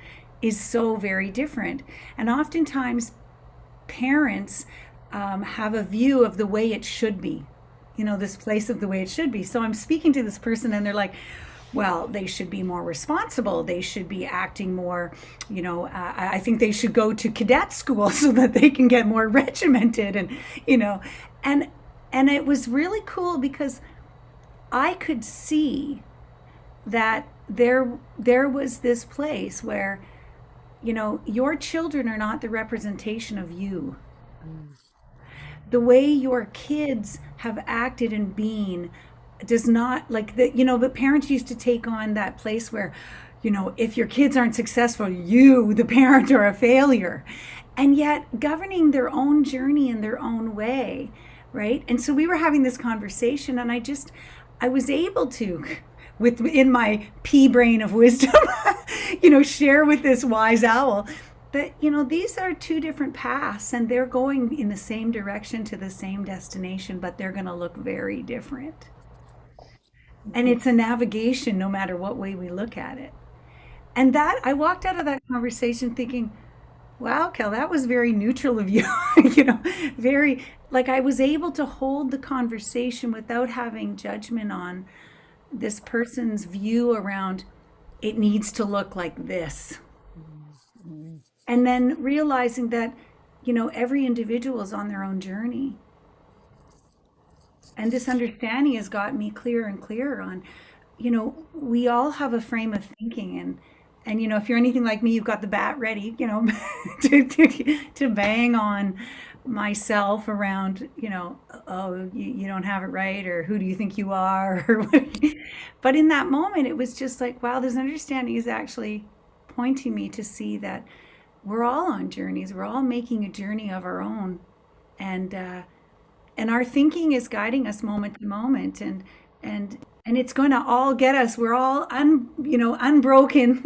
so very different. And oftentimes parents have a view of the way it should be, this place of the way it should be. So I'm speaking to this person, and they're like, well, they should be more responsible. They should be acting more, I think they should go to cadet school so that they can get more regimented. And it was really cool because I could see that there was this place where, your children are not the representation of you. The way your kids have acted and been does not like that, but parents used to take on that place where, if your kids aren't successful, you, the parent, are a failure. And yet governing their own journey in their own way, right? And so we were having this conversation, and I was able to, within my pea brain of wisdom, share with this wise owl that, these are two different paths, and they're going in the same direction to the same destination, but they're going to look very different. And it's a navigation no matter what way we look at it. And that I walked out of that conversation thinking, wow, Kel, that was very neutral of you. Very, like, I was able to hold the conversation without having judgment on this person's view around it needs to look like this. And then realizing that, every individual is on their own journey. And this understanding has got me clearer and clearer on, we all have a frame of thinking, and if you're anything like me, you've got the bat ready, to bang on myself around, oh, you don't have it right, or who do you think you are, or what. But in that moment, it was just like, wow, this understanding is actually pointing me to see that we're all on journeys. We're all making a journey of our own, and our thinking is guiding us moment to moment, and it's going to all get us. We're all unbroken,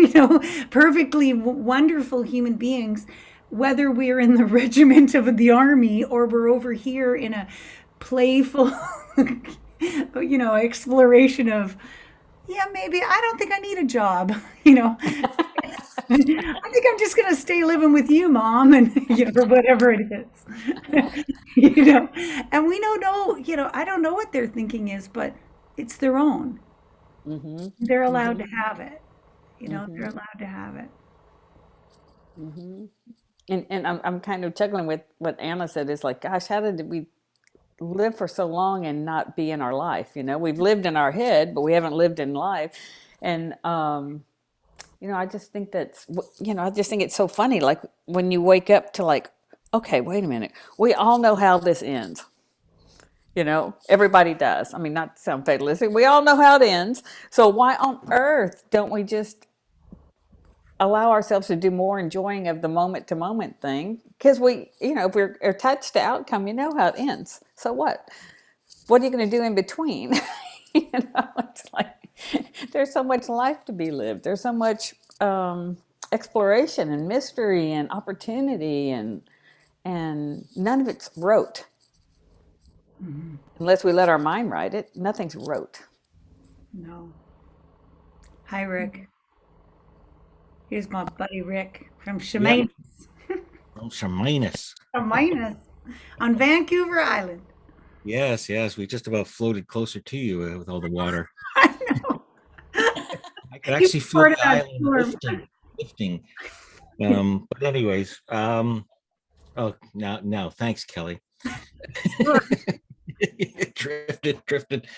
perfectly wonderful human beings, whether we're in the regiment of the army or we're over here in a playful exploration of, yeah, maybe I don't think I need a job. I think I'm just going to stay living with you, Mom, and or whatever it is. And we don't know, I don't know what their thinking is, but it's their own.
Mm-hmm.
They're allowed to have it.
Mm-hmm.
They're allowed to have it.
Mm-hmm. And I'm kind of chuckling with what Anna said. Is like, gosh, how did we live for so long and not be in our life? We've lived in our head, but we haven't lived in life. And I just think I just think it's so funny. Like when you wake up to like, okay, wait a minute. We all know how this ends. Everybody does. I mean, not to sound fatalistic. We all know how it ends. So why on earth don't we just allow ourselves to do more enjoying of the moment to moment thing? Because if we're attached to outcome, you know how it ends. So what? What are you going to do in between? It's like there's so much life to be lived. There's so much exploration and mystery and opportunity, and none of it's rote.
Mm-hmm.
Unless we let our mind write it, nothing's rote.
No. Hi, Rick. Here's my buddy Rick from Chemainus.
From Chemainus.
Chemainus on Vancouver Island.
Yes, we just about floated closer to you with all the water.
I know.
I could actually feel the island lifting. But anyways, oh, now, thanks, Kelly. Drifted.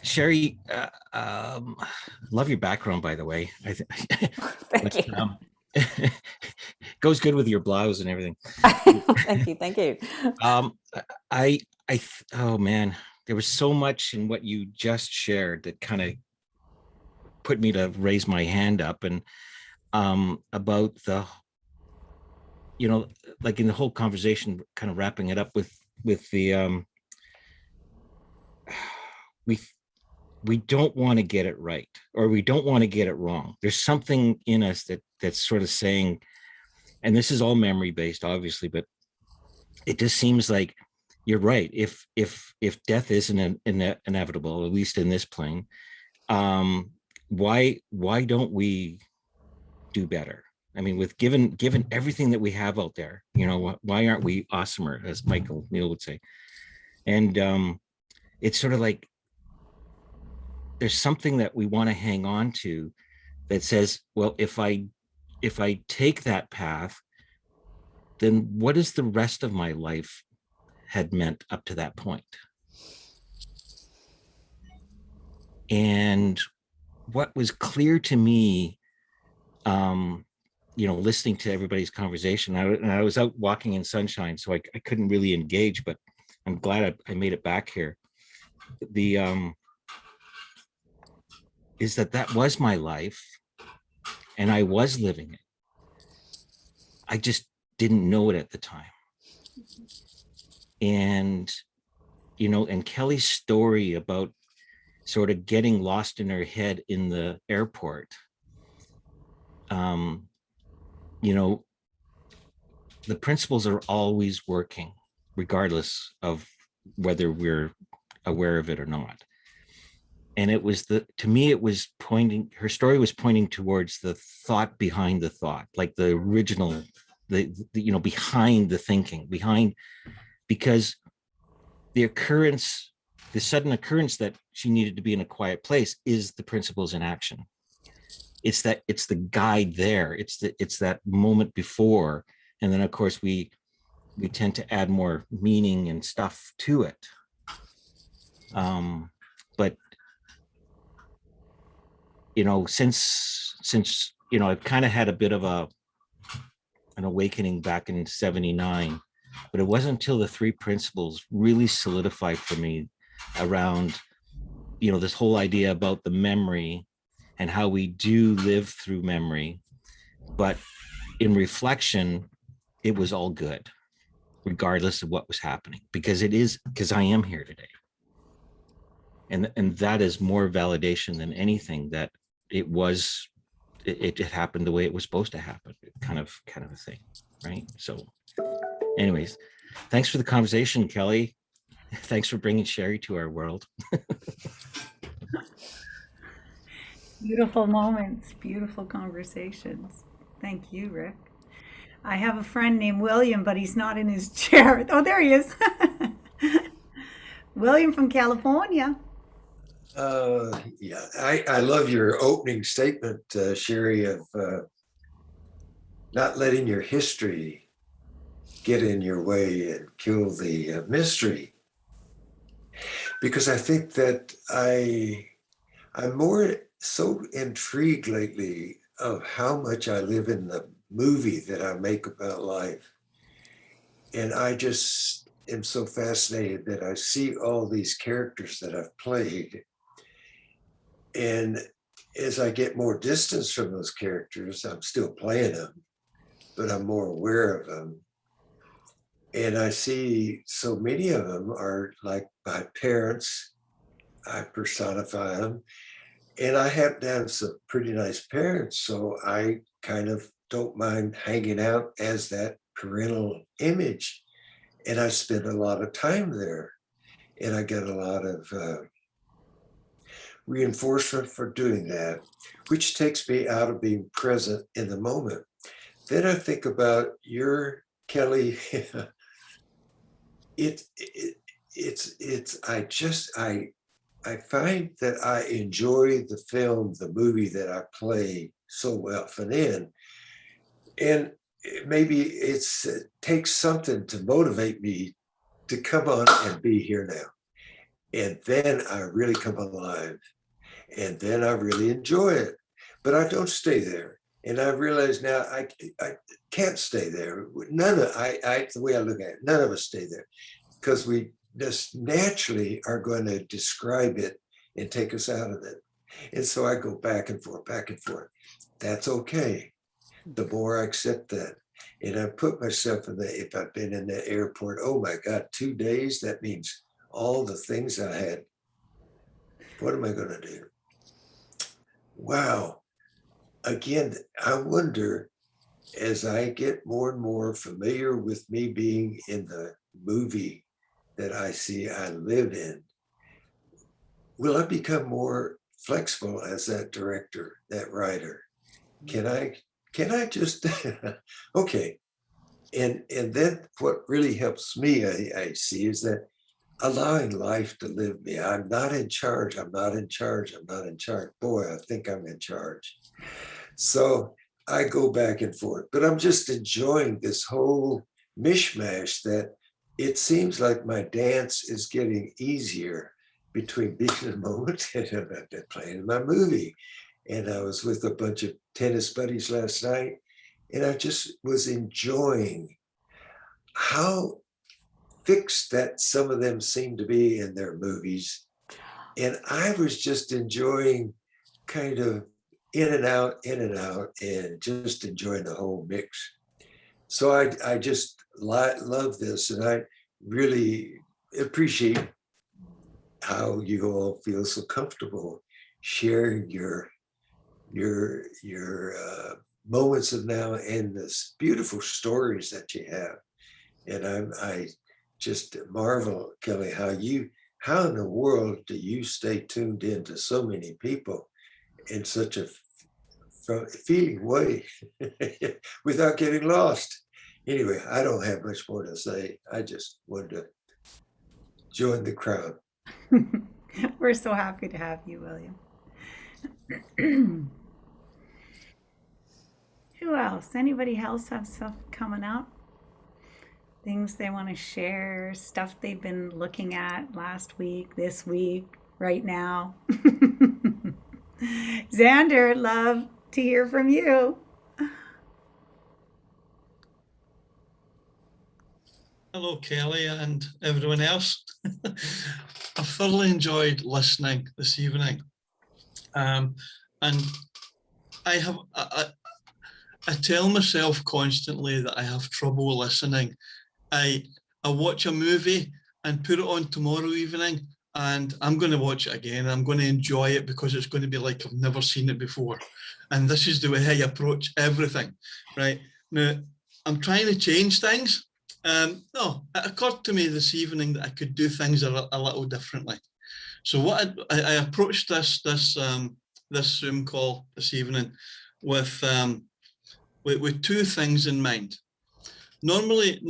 Cherie, love your background, by the way.
Thank you.
Goes good with your blouse and everything.
Thank you.
Oh man, there was so much in what you just shared that kind of put me to raise my hand up, and about the, like in the whole conversation, kind of wrapping it up with the we don't want to get it right, or we don't want to get it wrong. There's something in us that's sort of saying, and this is all memory based, obviously, but it just seems like you're right. If death isn't inevitable, at least in this plane, why don't we do better? I mean, with given everything that we have out there, why aren't we awesomer, as Michael Neal would say? And it's sort of like there's something that we want to hang on to that says, well, if I take that path, then what is the rest of my life had meant up to that point? And what was clear to me, listening to everybody's conversation, I was out walking in sunshine, so I couldn't really engage, but I'm glad I made it back here. the is that that was my life and I was living it. I just didn't know it at the time. And, you know, and Kelly's story about sort of getting lost in her head in the airport, you know, the principles are always working, regardless of whether we're aware of it or not. And it was to me, it was pointing, her story was pointing towards the thought behind the thought, like the original, you know, behind the thinking, because the sudden occurrence that she needed to be in a quiet place is the principles in action. It's the guide there. It's that moment before. And then of course we tend to add more meaning and stuff to it. But you know, since you know, I've kind of had a bit of an awakening back in '79, but it wasn't until the three principles really solidified for me around, you know, this whole idea about the memory and how we do live through memory, but in reflection, it was all good, regardless of what was happening, because I am here today. And that is more validation than anything that it happened the way it was supposed to happen, kind of a thing, right? So anyways, thanks for the conversation, Kelly. Thanks for bringing Cherie to our world.
Beautiful moments, beautiful conversations. Thank you, Rick. I have a friend named William, but he's not in his chair. Oh, there he is. William from California.
Yeah, I love your opening statement, Cherie, of not letting your history get in your way and kill the mystery. Because I think that I'm more so intrigued lately of how much I live in the movie that I make about life. And I just am so fascinated that I see all these characters that I've played. And as I get more distance from those characters, I'm still playing them, but I'm more aware of them. And I see so many of them are like my parents. I personify them. And I have to have some pretty nice parents. So I kind of don't mind hanging out as that parental image. And I spend a lot of time there. And I get a lot of reinforcement for doing that, which takes me out of being present in the moment. Then I think about your Kelly. I find that I enjoy the film, the movie that I play so often in. And maybe it takes something to motivate me to come on and be here now. And then I really come alive. And then I really enjoy it. But I don't stay there. And I realize now I can't stay there. The way I look at it, none of us stay there, because we just naturally are going to describe it and take us out of it. And so I go back and forth, back and forth. That's okay. The more I accept that. And I put myself if I've been in the airport, oh my God, 2 days, that means all the things I had. What am I going to do? Wow. Again, I wonder, as I get more and more familiar with me being in the movie that I see I live in, will I become more flexible as that director, that writer? Can I just okay? And then what really helps me, I see, is that allowing life to live me. I'm not in charge. I'm not in charge. I'm not in charge. Boy, I think I'm in charge. So I go back and forth, but I'm just enjoying this whole mishmash that it seems like my dance is getting easier between being in the moment and I've been playing my movie. And I was with a bunch of tennis buddies last night, and I just was enjoying how fixed that some of them seem to be in their movies And I was just enjoying kind of in and out, and just enjoying the whole mix. So I just love this, and I really appreciate how you all feel so comfortable sharing your moments of now and this beautiful stories that you have. And I just marvel, Kelly, how in the world do you stay tuned in to so many people in such a feeling way without getting lost? Anyway, I don't have much more to say. I just wanted to join the crowd.
We're so happy to have you, William. Who else? Anybody else have stuff coming up? Things they want to share, stuff they've been looking at last week, this week, right now. Xander, love to hear from you.
Hello, Kelly, and everyone else. I've thoroughly enjoyed listening this evening. And I tell myself constantly that I have trouble listening. I watch a movie and put it on tomorrow evening, and I'm going to watch it again. I'm going to enjoy it because it's going to be like I've never seen it before. And this is the way I approach everything, right? Now, I'm trying to change things. No, it occurred to me this evening that I could do things a little differently. So what I approached this Zoom call this evening with two things in mind. Normally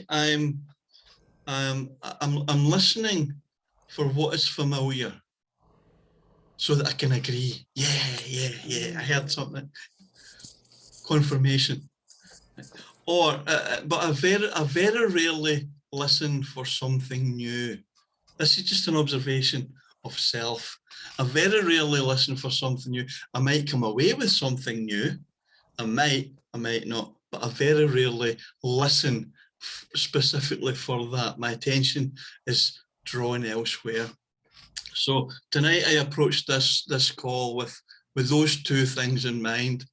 I'm listening for what is familiar, so that I can agree. Yeah. I heard something. Confirmation. Or, but I very rarely listen for something new. This is just an observation of self. I very rarely listen for something new. I might come away with something new. I might not, but I very rarely listen specifically for that. My attention is drawn elsewhere. So tonight I approached this call with those two things in mind.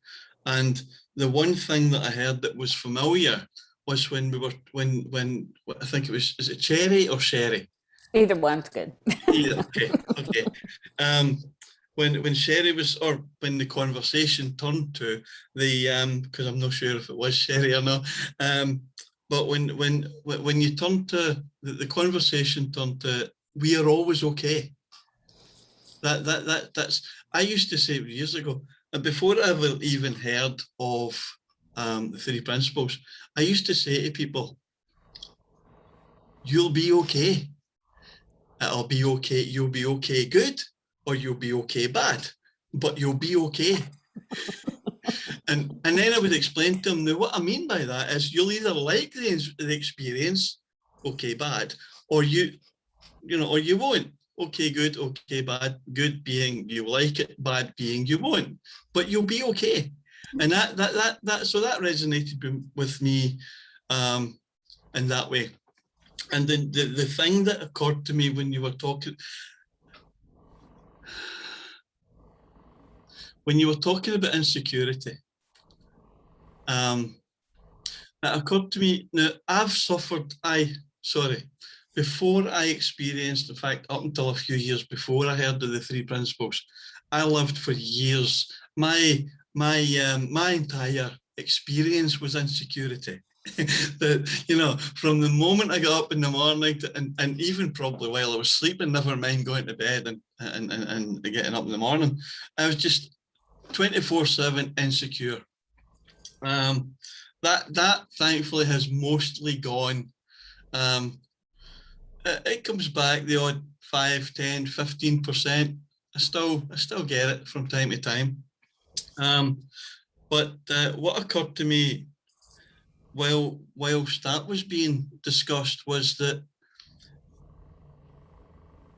And the one thing that I heard that was familiar was when I think it was, is it Cherie or Sherry?
Either one's good.
Either, okay. When Cherie was, or when the conversation turned to the, because I'm not sure if it was Cherie or not, but when you turn to the conversation turned to, we are always okay. That's, I used to say years ago, and before I ever even heard of the 3 principles, I used to say to people, you'll be okay. It'll be okay. You'll be okay good, or you'll be okay bad, but you'll be okay. and then I would explain to them, now what I mean by that is you'll either like the experience, okay bad, or you won't. Okay good, okay bad, good being you like it, bad being you won't, but you'll be okay. And so that resonated with me in that way. And then the thing that occurred to me when you were talking about insecurity, it occurred to me, now before I experienced, in fact, up until a few years before I heard of the 3 principles, I lived for years. My entire experience was insecurity. From the moment I got up in the morning and even probably while I was sleeping, never mind going to bed and getting up in the morning, I was just 24/7 insecure. That thankfully has mostly gone. It comes back the odd 5, 10, 15%. I still get it from time to time. But what occurred to me whilst that was being discussed was that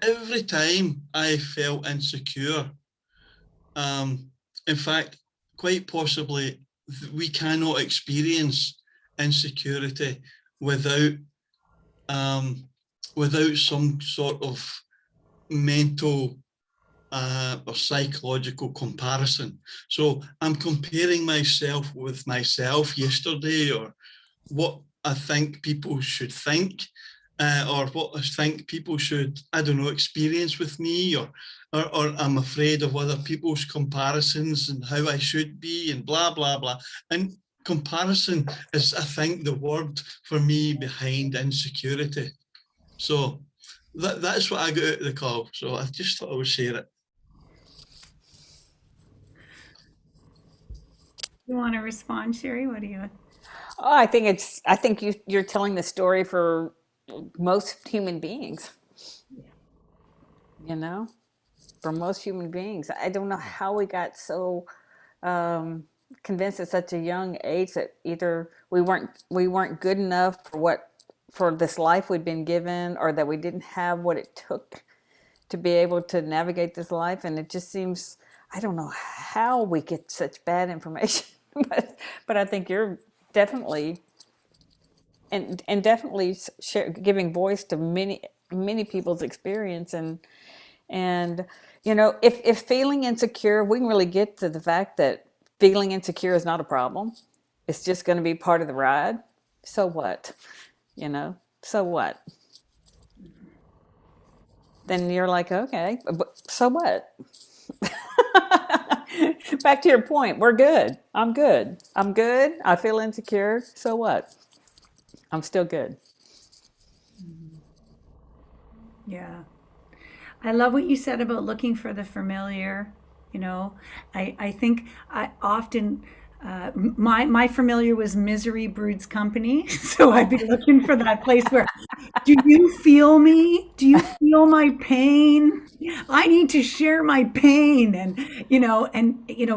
every time I felt insecure, in fact, quite possibly we cannot experience insecurity without some sort of mental or psychological comparison. So I'm comparing myself with myself yesterday, or what I think people should think, or what I think people should, I don't know, experience with me, or I'm afraid of other people's comparisons and how I should be, and blah, blah, blah. And comparison is, I think, the word for me behind insecurity. So that's what I got out of the call. So I just thought I would share it.
You want to respond, Cherie? What do you?
Oh, I think you're telling the story for most human beings. You know, for most human beings, I don't know how we got so convinced at such a young age that either we weren't good enough for this life we'd been given, or that we didn't have what it took to be able to navigate this life. And it just seems, I don't know how we get such bad information, but I think you're definitely and definitely giving voice to many people's experience. And you know, if feeling insecure, we can really get to the fact that feeling insecure is not a problem. It's just going to be part of the ride. So what? You know, so what? Then you're like, okay, but so what? Back to your point, we're good. I'm good. I'm good. I feel insecure. So what? I'm still good.
Yeah. I love what you said about looking for the familiar. You know, I think I often, my familiar was misery broods company. So I'd be looking for that place where, do you feel me? Do you feel my pain? I need to share my pain. And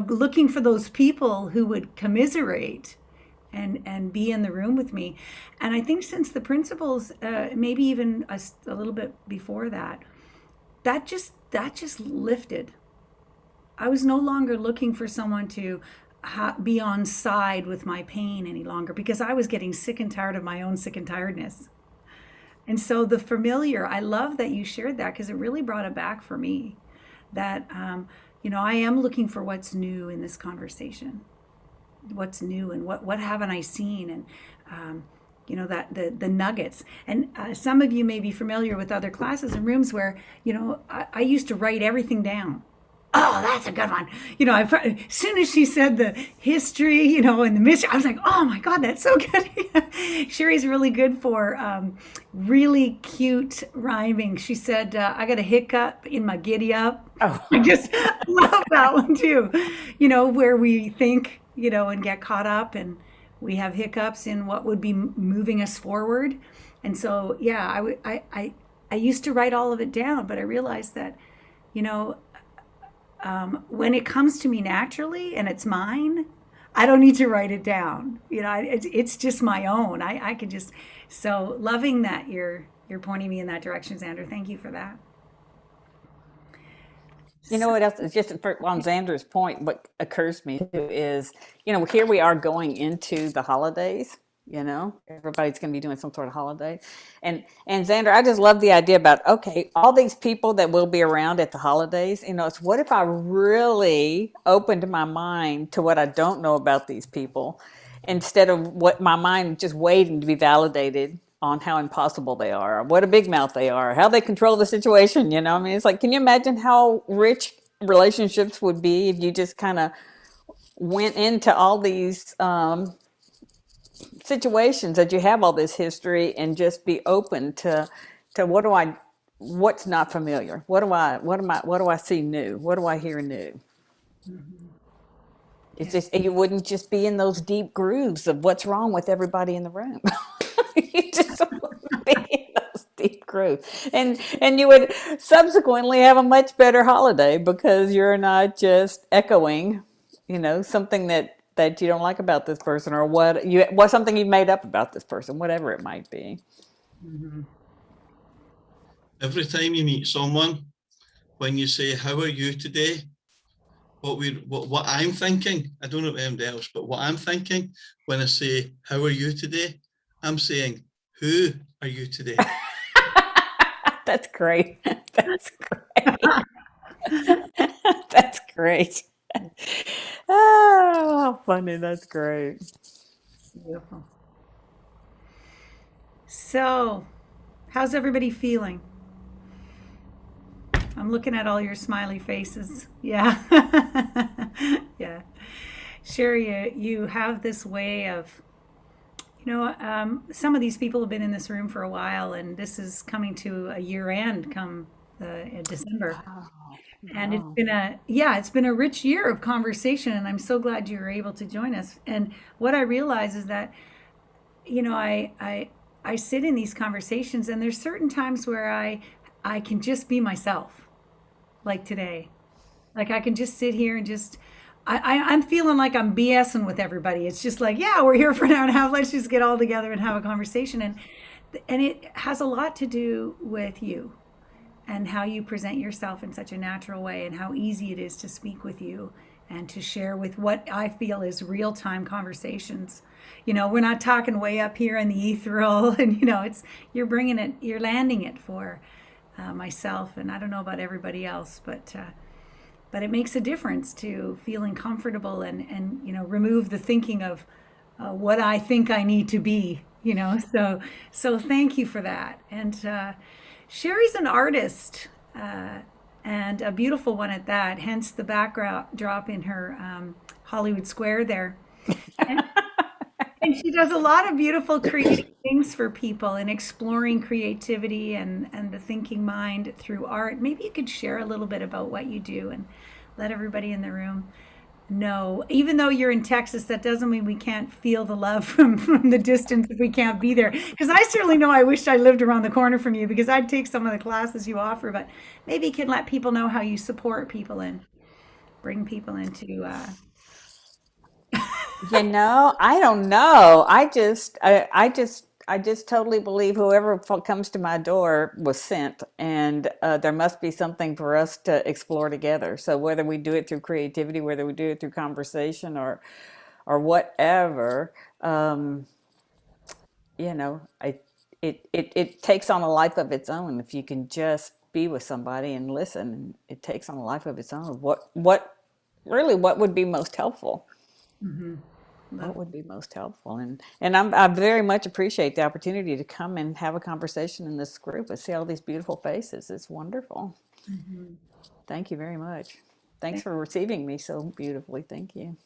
looking for those people who would commiserate and be in the room with me. And I think since the principles, maybe even a little bit before that, that just lifted. I was no longer looking for someone to be on side with my pain any longer, because I was getting sick and tired of my own sick and tiredness. And so the familiar, I love that you shared that, because it really brought it back for me that, I am looking for what's new in this conversation. What's new, and what haven't I seen? And, that the nuggets. And some of you may be familiar with other classes and rooms where, I used to write everything down. Oh, that's a good one. As soon as she said the history, and the mystery, I was like, oh my God, that's so good. Cherie's really good for really cute rhyming. She said, I got a hiccup in my giddy up.
Oh.
I just love that one too. Where we think, and get caught up, and we have hiccups in what would be moving us forward. And so, yeah, I used to write all of it down, but I realized that, when it comes to me naturally and it's mine, I don't need to write it down. It's just my own. I can just, so loving that you're pointing me in that direction, Xander. Thank you for that.
You know what else? It's just on Xander's point, what occurs to me too is, here we are going into the holidays. Everybody's going to be doing some sort of holiday, and Xander, I just love the idea about, okay, all these people that will be around at the holidays. It's what if I really opened my mind to what I don't know about these people, instead of what my mind just waiting to be validated on how impossible they are, or what a big mouth they are, how they control the situation. It's like, can you imagine how rich relationships would be if you just kind of went into all these situations that you have all this history, and just be open to what's not familiar, what do I see new, what do I hear new. It's just, you wouldn't just be in those deep grooves of what's wrong with everybody in the room. You just wouldn't be in those deep grooves, and you would subsequently have a much better holiday, because you're not just echoing something that you don't like about this person, or what something you've made up about this person, whatever it might be.
Mm-hmm.
Every time you meet someone, when you say, how are you today? What I'm thinking, I don't know about anybody else, but what I'm thinking when I say, how are you today? I'm saying, who are you today?
That's great. That's great. That's great. Oh, how funny. That's great.
Beautiful. So, how's everybody feeling? I'm looking at all your smiley faces. Yeah. Yeah. Cherie, you have this way of, some of these people have been in this room for a while, and this is coming to a year end come in December. And it's
Wow.
been a rich year of conversation, and I'm so glad you were able to join us. And what I realize is that, I sit in these conversations, and there's certain times where I can just be myself, like today. Like I can just sit here and just I'm feeling like I'm BSing with everybody. It's just like, yeah, we're here for an hour and a half. Let's just get all together and have a conversation. And it has a lot to do with you and how you present yourself in such a natural way and how easy it is to speak with you and to share with what I feel is real-time conversations. We're not talking way up here in the ethereal, and it's you're bringing it, you're landing it for myself, and I don't know about everybody else, but it makes a difference to feeling comfortable and remove the thinking of what I think I need to be. So thank you for that. And Cherie's an artist, and a beautiful one at that. Hence the background drop in her Hollywood Square there. And, and she does a lot of beautiful creative things for people and exploring creativity and the thinking mind through art. Maybe you could share a little bit about what you do and let everybody in the room know. Even though you're in Texas, that doesn't mean we can't feel the love from the distance if we can't be there. Because I certainly know I wished I lived around the corner from you because I'd take some of the classes you offer, but maybe you can let people know how you support people and bring people into
I don't know. I just totally believe whoever comes to my door was sent, and there must be something for us to explore together. So whether we do it through creativity, whether we do it through conversation, or whatever, it takes on a life of its own if you can just be with somebody and listen. It takes on a life of its own. What would be most helpful? What would be most helpful? And I very much appreciate the opportunity to come and have a conversation in this group and see all these beautiful faces. It's wonderful. Thank you very much. Thanks for receiving me so beautifully. Thank you.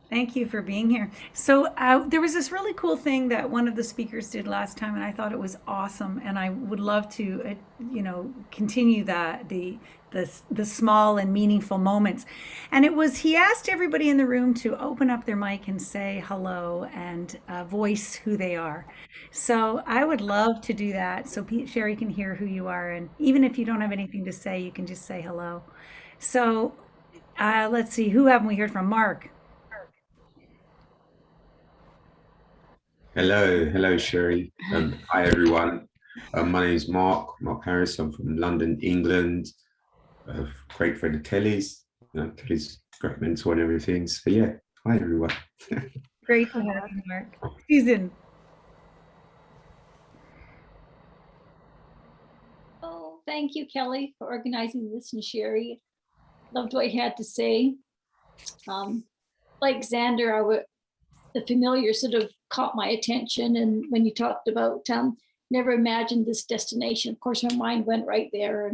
Thank you for being here. So there was this really cool thing that one of the speakers did last time, and I thought it was awesome. And I would love to, continue the small and meaningful moments. And it was he asked everybody in the room to open up their mic and say hello and voice who they are. So I would love to do that so Cherie can hear who you are, and even if you don't have anything to say, you can just say hello. So let's see, who haven't we heard from? Mark.
Hello, Cherie. Hi, everyone. My name is Mark Harris. I'm from London, England. Great friend of Kelly's. Kelly's great mentor and everything. So yeah, hi, everyone.
Great to have you, Mark. Susan.
Oh, thank you, Kelly, for organizing this, and Cherie. Loved what you had to say. Like Xander, the familiar sort of caught my attention. And when you talked about never imagined this destination, of course, my mind went right there.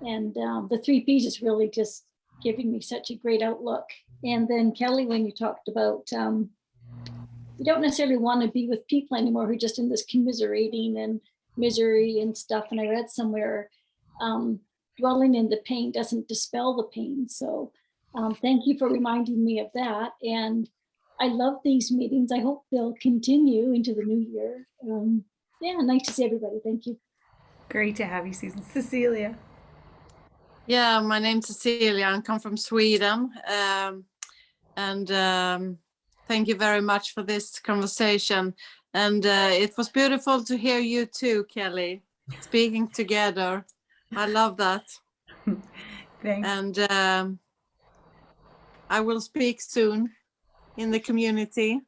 And the 3 Ps is really just giving me such a great outlook. And then Kelly, when you talked about, you don't necessarily want to be with people anymore who are just in this commiserating and misery and stuff. And I read somewhere, dwelling in the pain doesn't dispel the pain. So thank you for reminding me of that. And I love these meetings. I hope they'll continue into the new year. Yeah, nice to see everybody. Thank you.
Great to have you, Susan. Cecilia.
Yeah, my name's Cecilia. I come from Sweden. And thank you very much for this conversation. And it was beautiful to hear you too, Kelly, speaking together. I love that.
Thanks.
And I will speak soon in the community.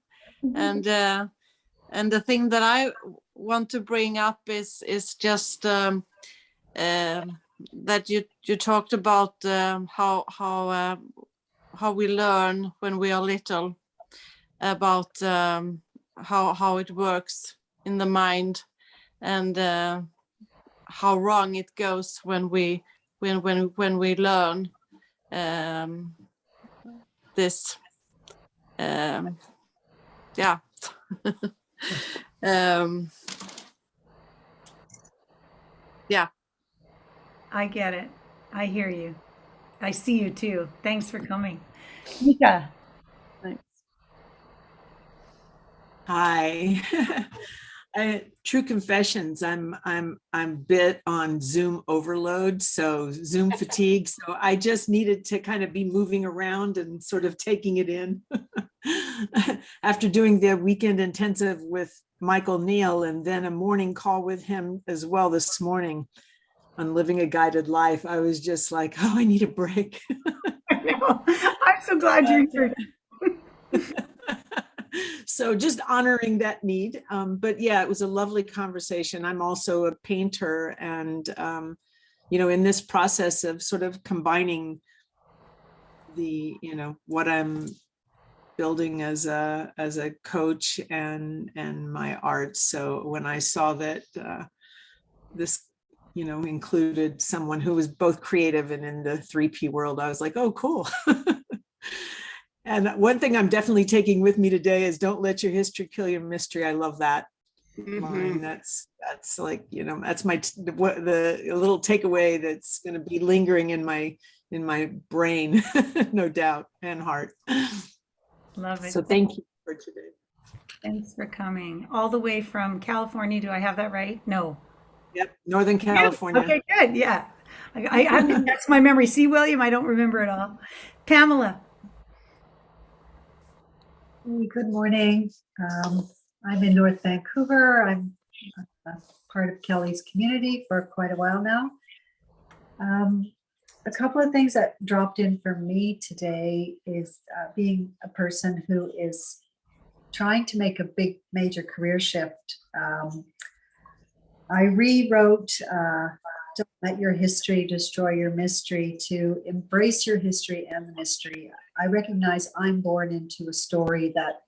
And the thing that I want to bring up is just that you talked about how we learn when we are little about how it works in the mind, and how wrong it goes when we learn this. Yeah. Yeah.
I get it. I hear you. I see you too. Thanks for coming. Mika.
Thanks.
Hi. True confessions. I'm bit on Zoom overload, so Zoom fatigue. So I just needed to kind of be moving around and sort of taking it in. After doing the weekend intensive with Michael Neal and then a morning call with him as well this morning on living a guided life, I was just like, oh, I need a break.
I know. I'm so glad you're here.
So just honoring that need. But yeah, it was a lovely conversation. I'm also a painter, and in this process of sort of combining the, what I'm building as a coach and my art. So when I saw that this included someone who was both creative and in the 3P world, I was like, oh, cool. And one thing I'm definitely taking with me today is don't let your history kill your mystery. I love that line. That's like, that's the little takeaway that's going to be lingering in my brain, no doubt, and heart.
Love it.
So thank you for today.
Thanks for coming. All the way from California. Do I have that right? No.
Yep. Northern California.
Okay, good. Yeah. That's my memory. See, William, I don't remember it all. Pamela.
Good morning. I'm in North Vancouver. I'm part of Kelly's community for quite a while now. A couple of things that dropped in for me today is being a person who is trying to make a big major career shift. I rewrote Don't Let Your History Destroy Your Mystery to embrace your history and the mystery. I recognize I'm born into a story that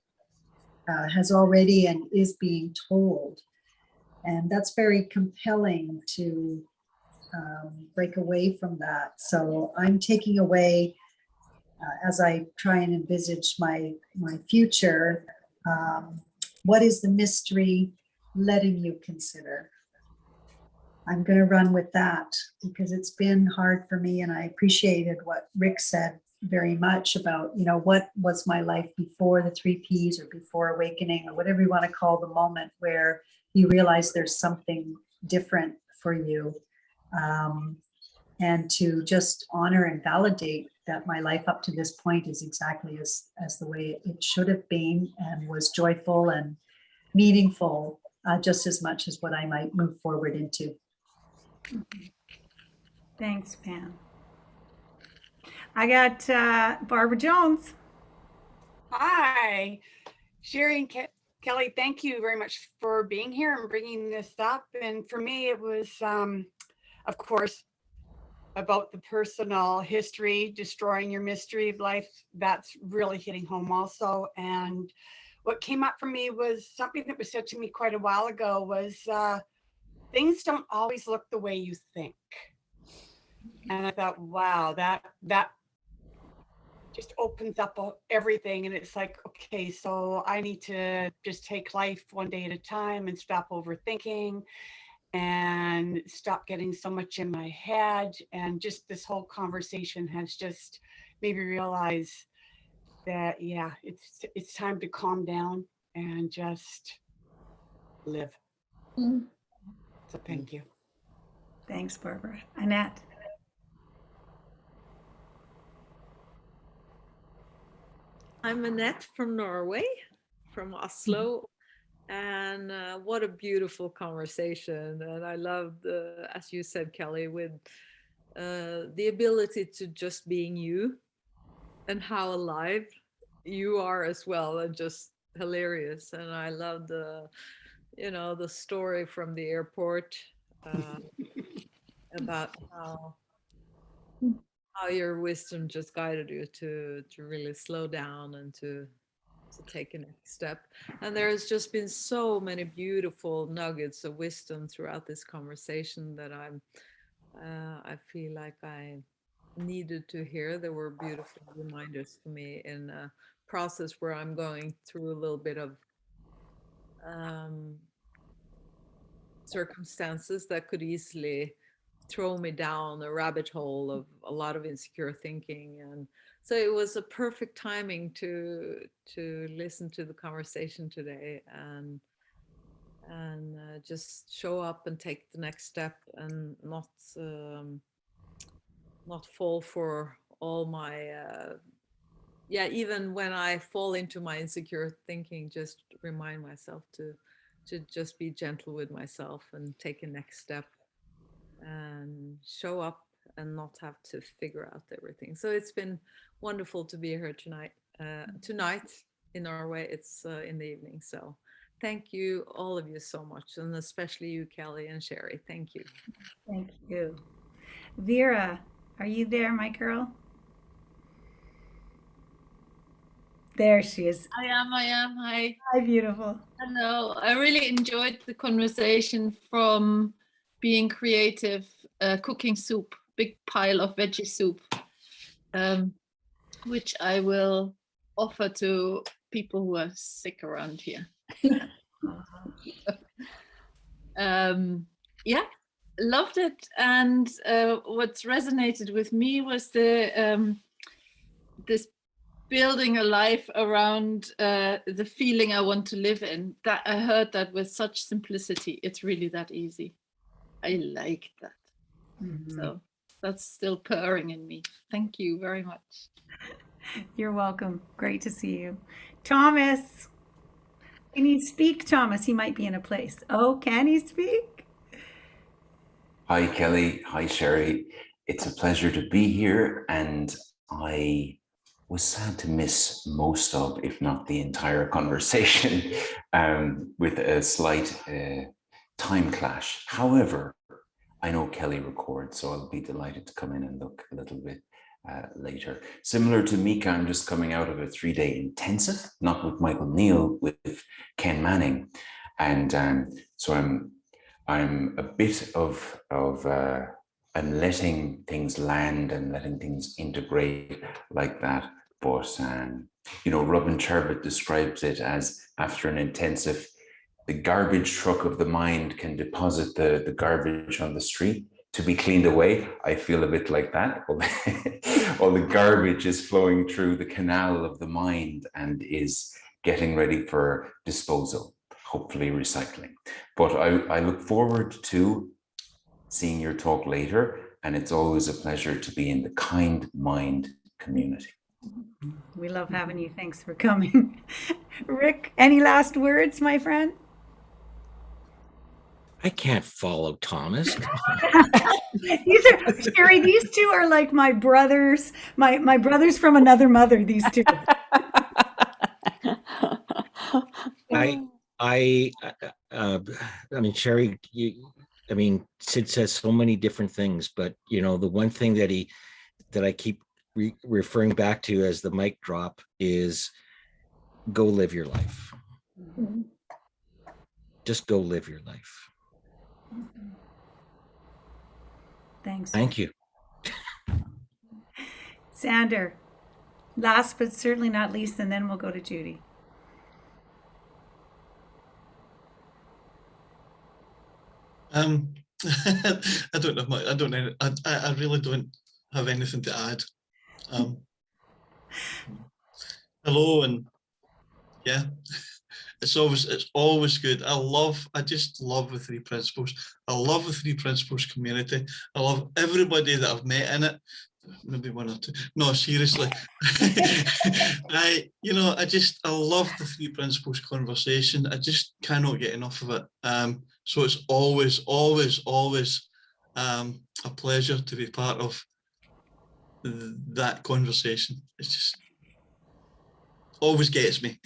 has already and is being told. And that's very compelling to break away from that. So I'm taking away, as I try and envisage my future, what is the mystery letting you consider? I'm going to run with that because it's been hard for me, and I appreciated what Rick said very much about, what was my life before the 3Ps or before awakening or whatever you want to call the moment where you realize there's something different for you. And to just honor and validate that my life up to this point is exactly as the way it should have been and was joyful and meaningful, just as much as what I might move forward into.
Thanks, Pam. I got Barbara Jones.
Hi, Cherie and Kelly, thank you very much for being here and bringing this up. And for me, it was, of course, about the personal history, destroying your mystery of life. That's really hitting home also. And what came up for me was something that was said to me quite a while ago was, things don't always look the way you think. And I thought, wow, that just opens up everything. And it's like, okay, so I need to just take life one day at a time and stop overthinking and stop getting so much in my head. And just this whole conversation has just made me realize that, yeah, it's time to calm down and just live. So thank you.
Thanks, Barbara. Annette.
I'm Annette from Norway, from Oslo. And what a beautiful conversation. And I loved, as you said, Kelly, with the ability to just being you and how alive you are as well, and just hilarious. And I love the story from the airport. about how your wisdom just guided you to really slow down and to take a next step. And there's just been so many beautiful nuggets of wisdom throughout this conversation that I feel like I needed to hear. There were beautiful reminders for me in a process where I'm going through a little bit of circumstances that could easily throw me down a rabbit hole of a lot of insecure thinking. And so it was a perfect timing to listen to the conversation today and just show up and take the next step and not fall for all my even when I fall into my insecure thinking, just remind myself to just be gentle with myself and take a next step and show up and not have to figure out everything. So it's been wonderful to be here tonight in Norway. It's in the evening. So thank you, all of you, so much, and especially you, Kelly and Cherie. Thank you.
Thank you. Vera, are you there, my girl? There she is.
I am. Hi.
Hi, beautiful.
Hello. I really enjoyed the conversation from being creative, cooking soup, big pile of veggie soup, which I will offer to people who are sick around here. Yeah, loved it. And what's resonated with me was the this building a life around the feeling I want to live in. That I heard that with such simplicity. It's really that easy. I like that.
Mm-hmm.
So that's still purring in me. Thank you very much.
You're welcome. Great to see you. Thomas, can you speak, Thomas? He might be in a place. Oh, can he speak?
Hi, Kelly. Hi, Cherie. It's a pleasure to be here, and I was sad to miss most of, if not the entire conversation, with a slight time clash. However, I know Kelly records, so I'll be delighted to come in and look a little bit later. Similar to Mika, I'm just coming out of a 3-day intensive, not with Michael Neal, with Ken Manning, and so I'm a bit of I'm letting things land and letting things integrate like that. But Robin Turbot describes it as, after an intensive, the garbage truck of the mind can deposit the garbage on the street to be cleaned away. I feel a bit like that. All the garbage is flowing through the canal of the mind and is getting ready for disposal, hopefully recycling. But I look forward to seeing your talk later, and it's always a pleasure to be in the Kind Mind community.
We love having you. Thanks for coming. Rick, any last words, my friend?
I can't follow Thomas.
Cherie, these two are like my brothers, my brothers from another mother, these two.
I mean, Cherie, Sid says so many different things, but the one thing that I keep referring back to as the mic drop is go live your life. Mm-hmm. Just go live your life.
Thanks.
Thank you.
Sander, last but certainly not least, and then we'll go to Judy.
I don't have much. I really don't have anything to add. Hello, and yeah, it's always good. I just love the Three Principles. I love the Three Principles community. I love everybody that I've met in it. Maybe one or two. No, seriously. I love the Three Principles conversation. I just cannot get enough of it. So it's always a pleasure to be part of that conversation. It's just always gets me.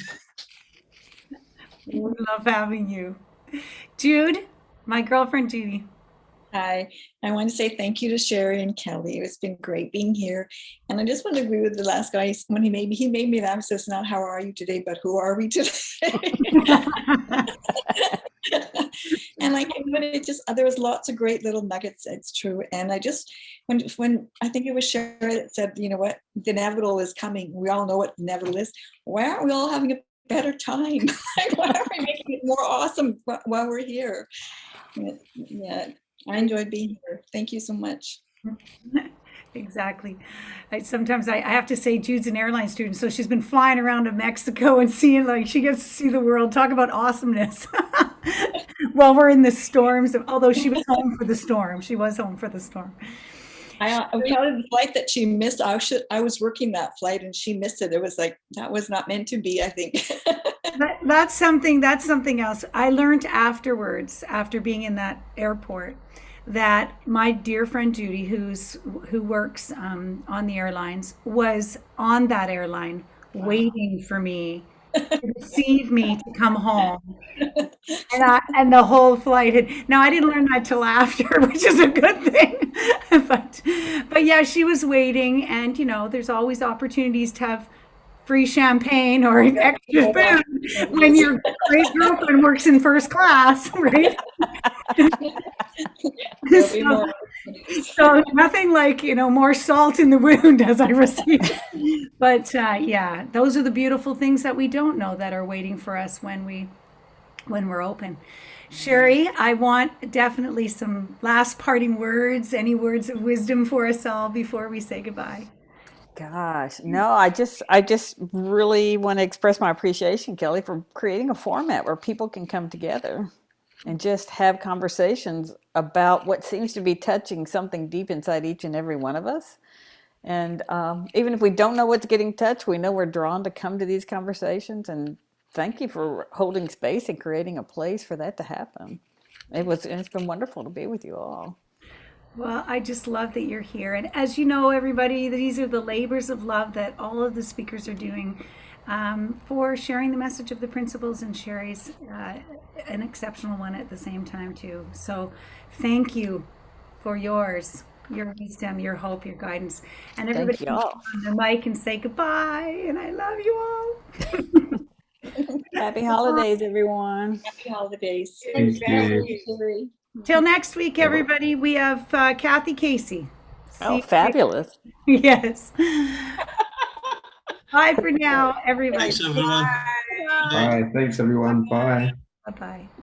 We love having you. Jude, my girlfriend Judy.
Hi, I want to say thank you to Cherie and Kelly. It's been great being here. And I just want to agree with the last guy when he made me laugh. Says, not how are you today, but who are we today? And like, but it just, there was lots of great little nuggets. It's true. And I just, when I think it was Cherie that said, you know what, the inevitable is coming. We all know what the inevitable is. Why aren't we all having a better time? Like, why aren't we making it more awesome while we're here? Yeah, I enjoyed being here. Thank you so much.
Exactly. Sometimes I have to say Jude's an airline student, so she's been flying around to Mexico and seeing, like, she gets to see the world. Talk about awesomeness. While we're in the storms, although she was home for the storm. She was home for the storm.
I counted the flight that she missed. I was working that flight and she missed it. It was like, that was not meant to be, I think.
That's something else. I learned afterwards, after being in that airport, that my dear friend Judy, who works on the airlines, was on that airline waiting for me to receive me to come home. And the whole flight had, now I didn't learn that till after, which is a good thing. But yeah, she was waiting, and you know, there's always opportunities to have free champagne or extra food when your great girlfriend works in first class, right? So nothing like, you know, more salt in the wound as I receive. But yeah, those are the beautiful things that we don't know that are waiting for us when we're open. Cherie, I want definitely some last parting words, any words of wisdom for us all before we say goodbye.
Gosh, no, I just really want to express my appreciation, Kelly, for creating a format where people can come together and just have conversations about what seems to be touching something deep inside each and every one of us. And even if we don't know what's getting touched, we know we're drawn to come to these conversations. And thank you for holding space and creating a place for that to happen. It's been wonderful to be with you all.
Well, I just love that you're here. And as you know, everybody, these are the labors of love that all of the speakers are doing for sharing the message of the principles, and Cherie's an exceptional one at the same time, too. So thank you for your wisdom, your hope, your guidance. And everybody can
y'all.
on the mic and say goodbye. And I love you all.
Happy holidays, everyone.
Happy holidays.
Thank you.
Till next week, everybody, we have Kathy Casey.
Oh, fabulous.
Yes. Bye for now, everybody.
Thanks, everyone.
Bye. Thanks, everyone. Bye.
Bye-bye.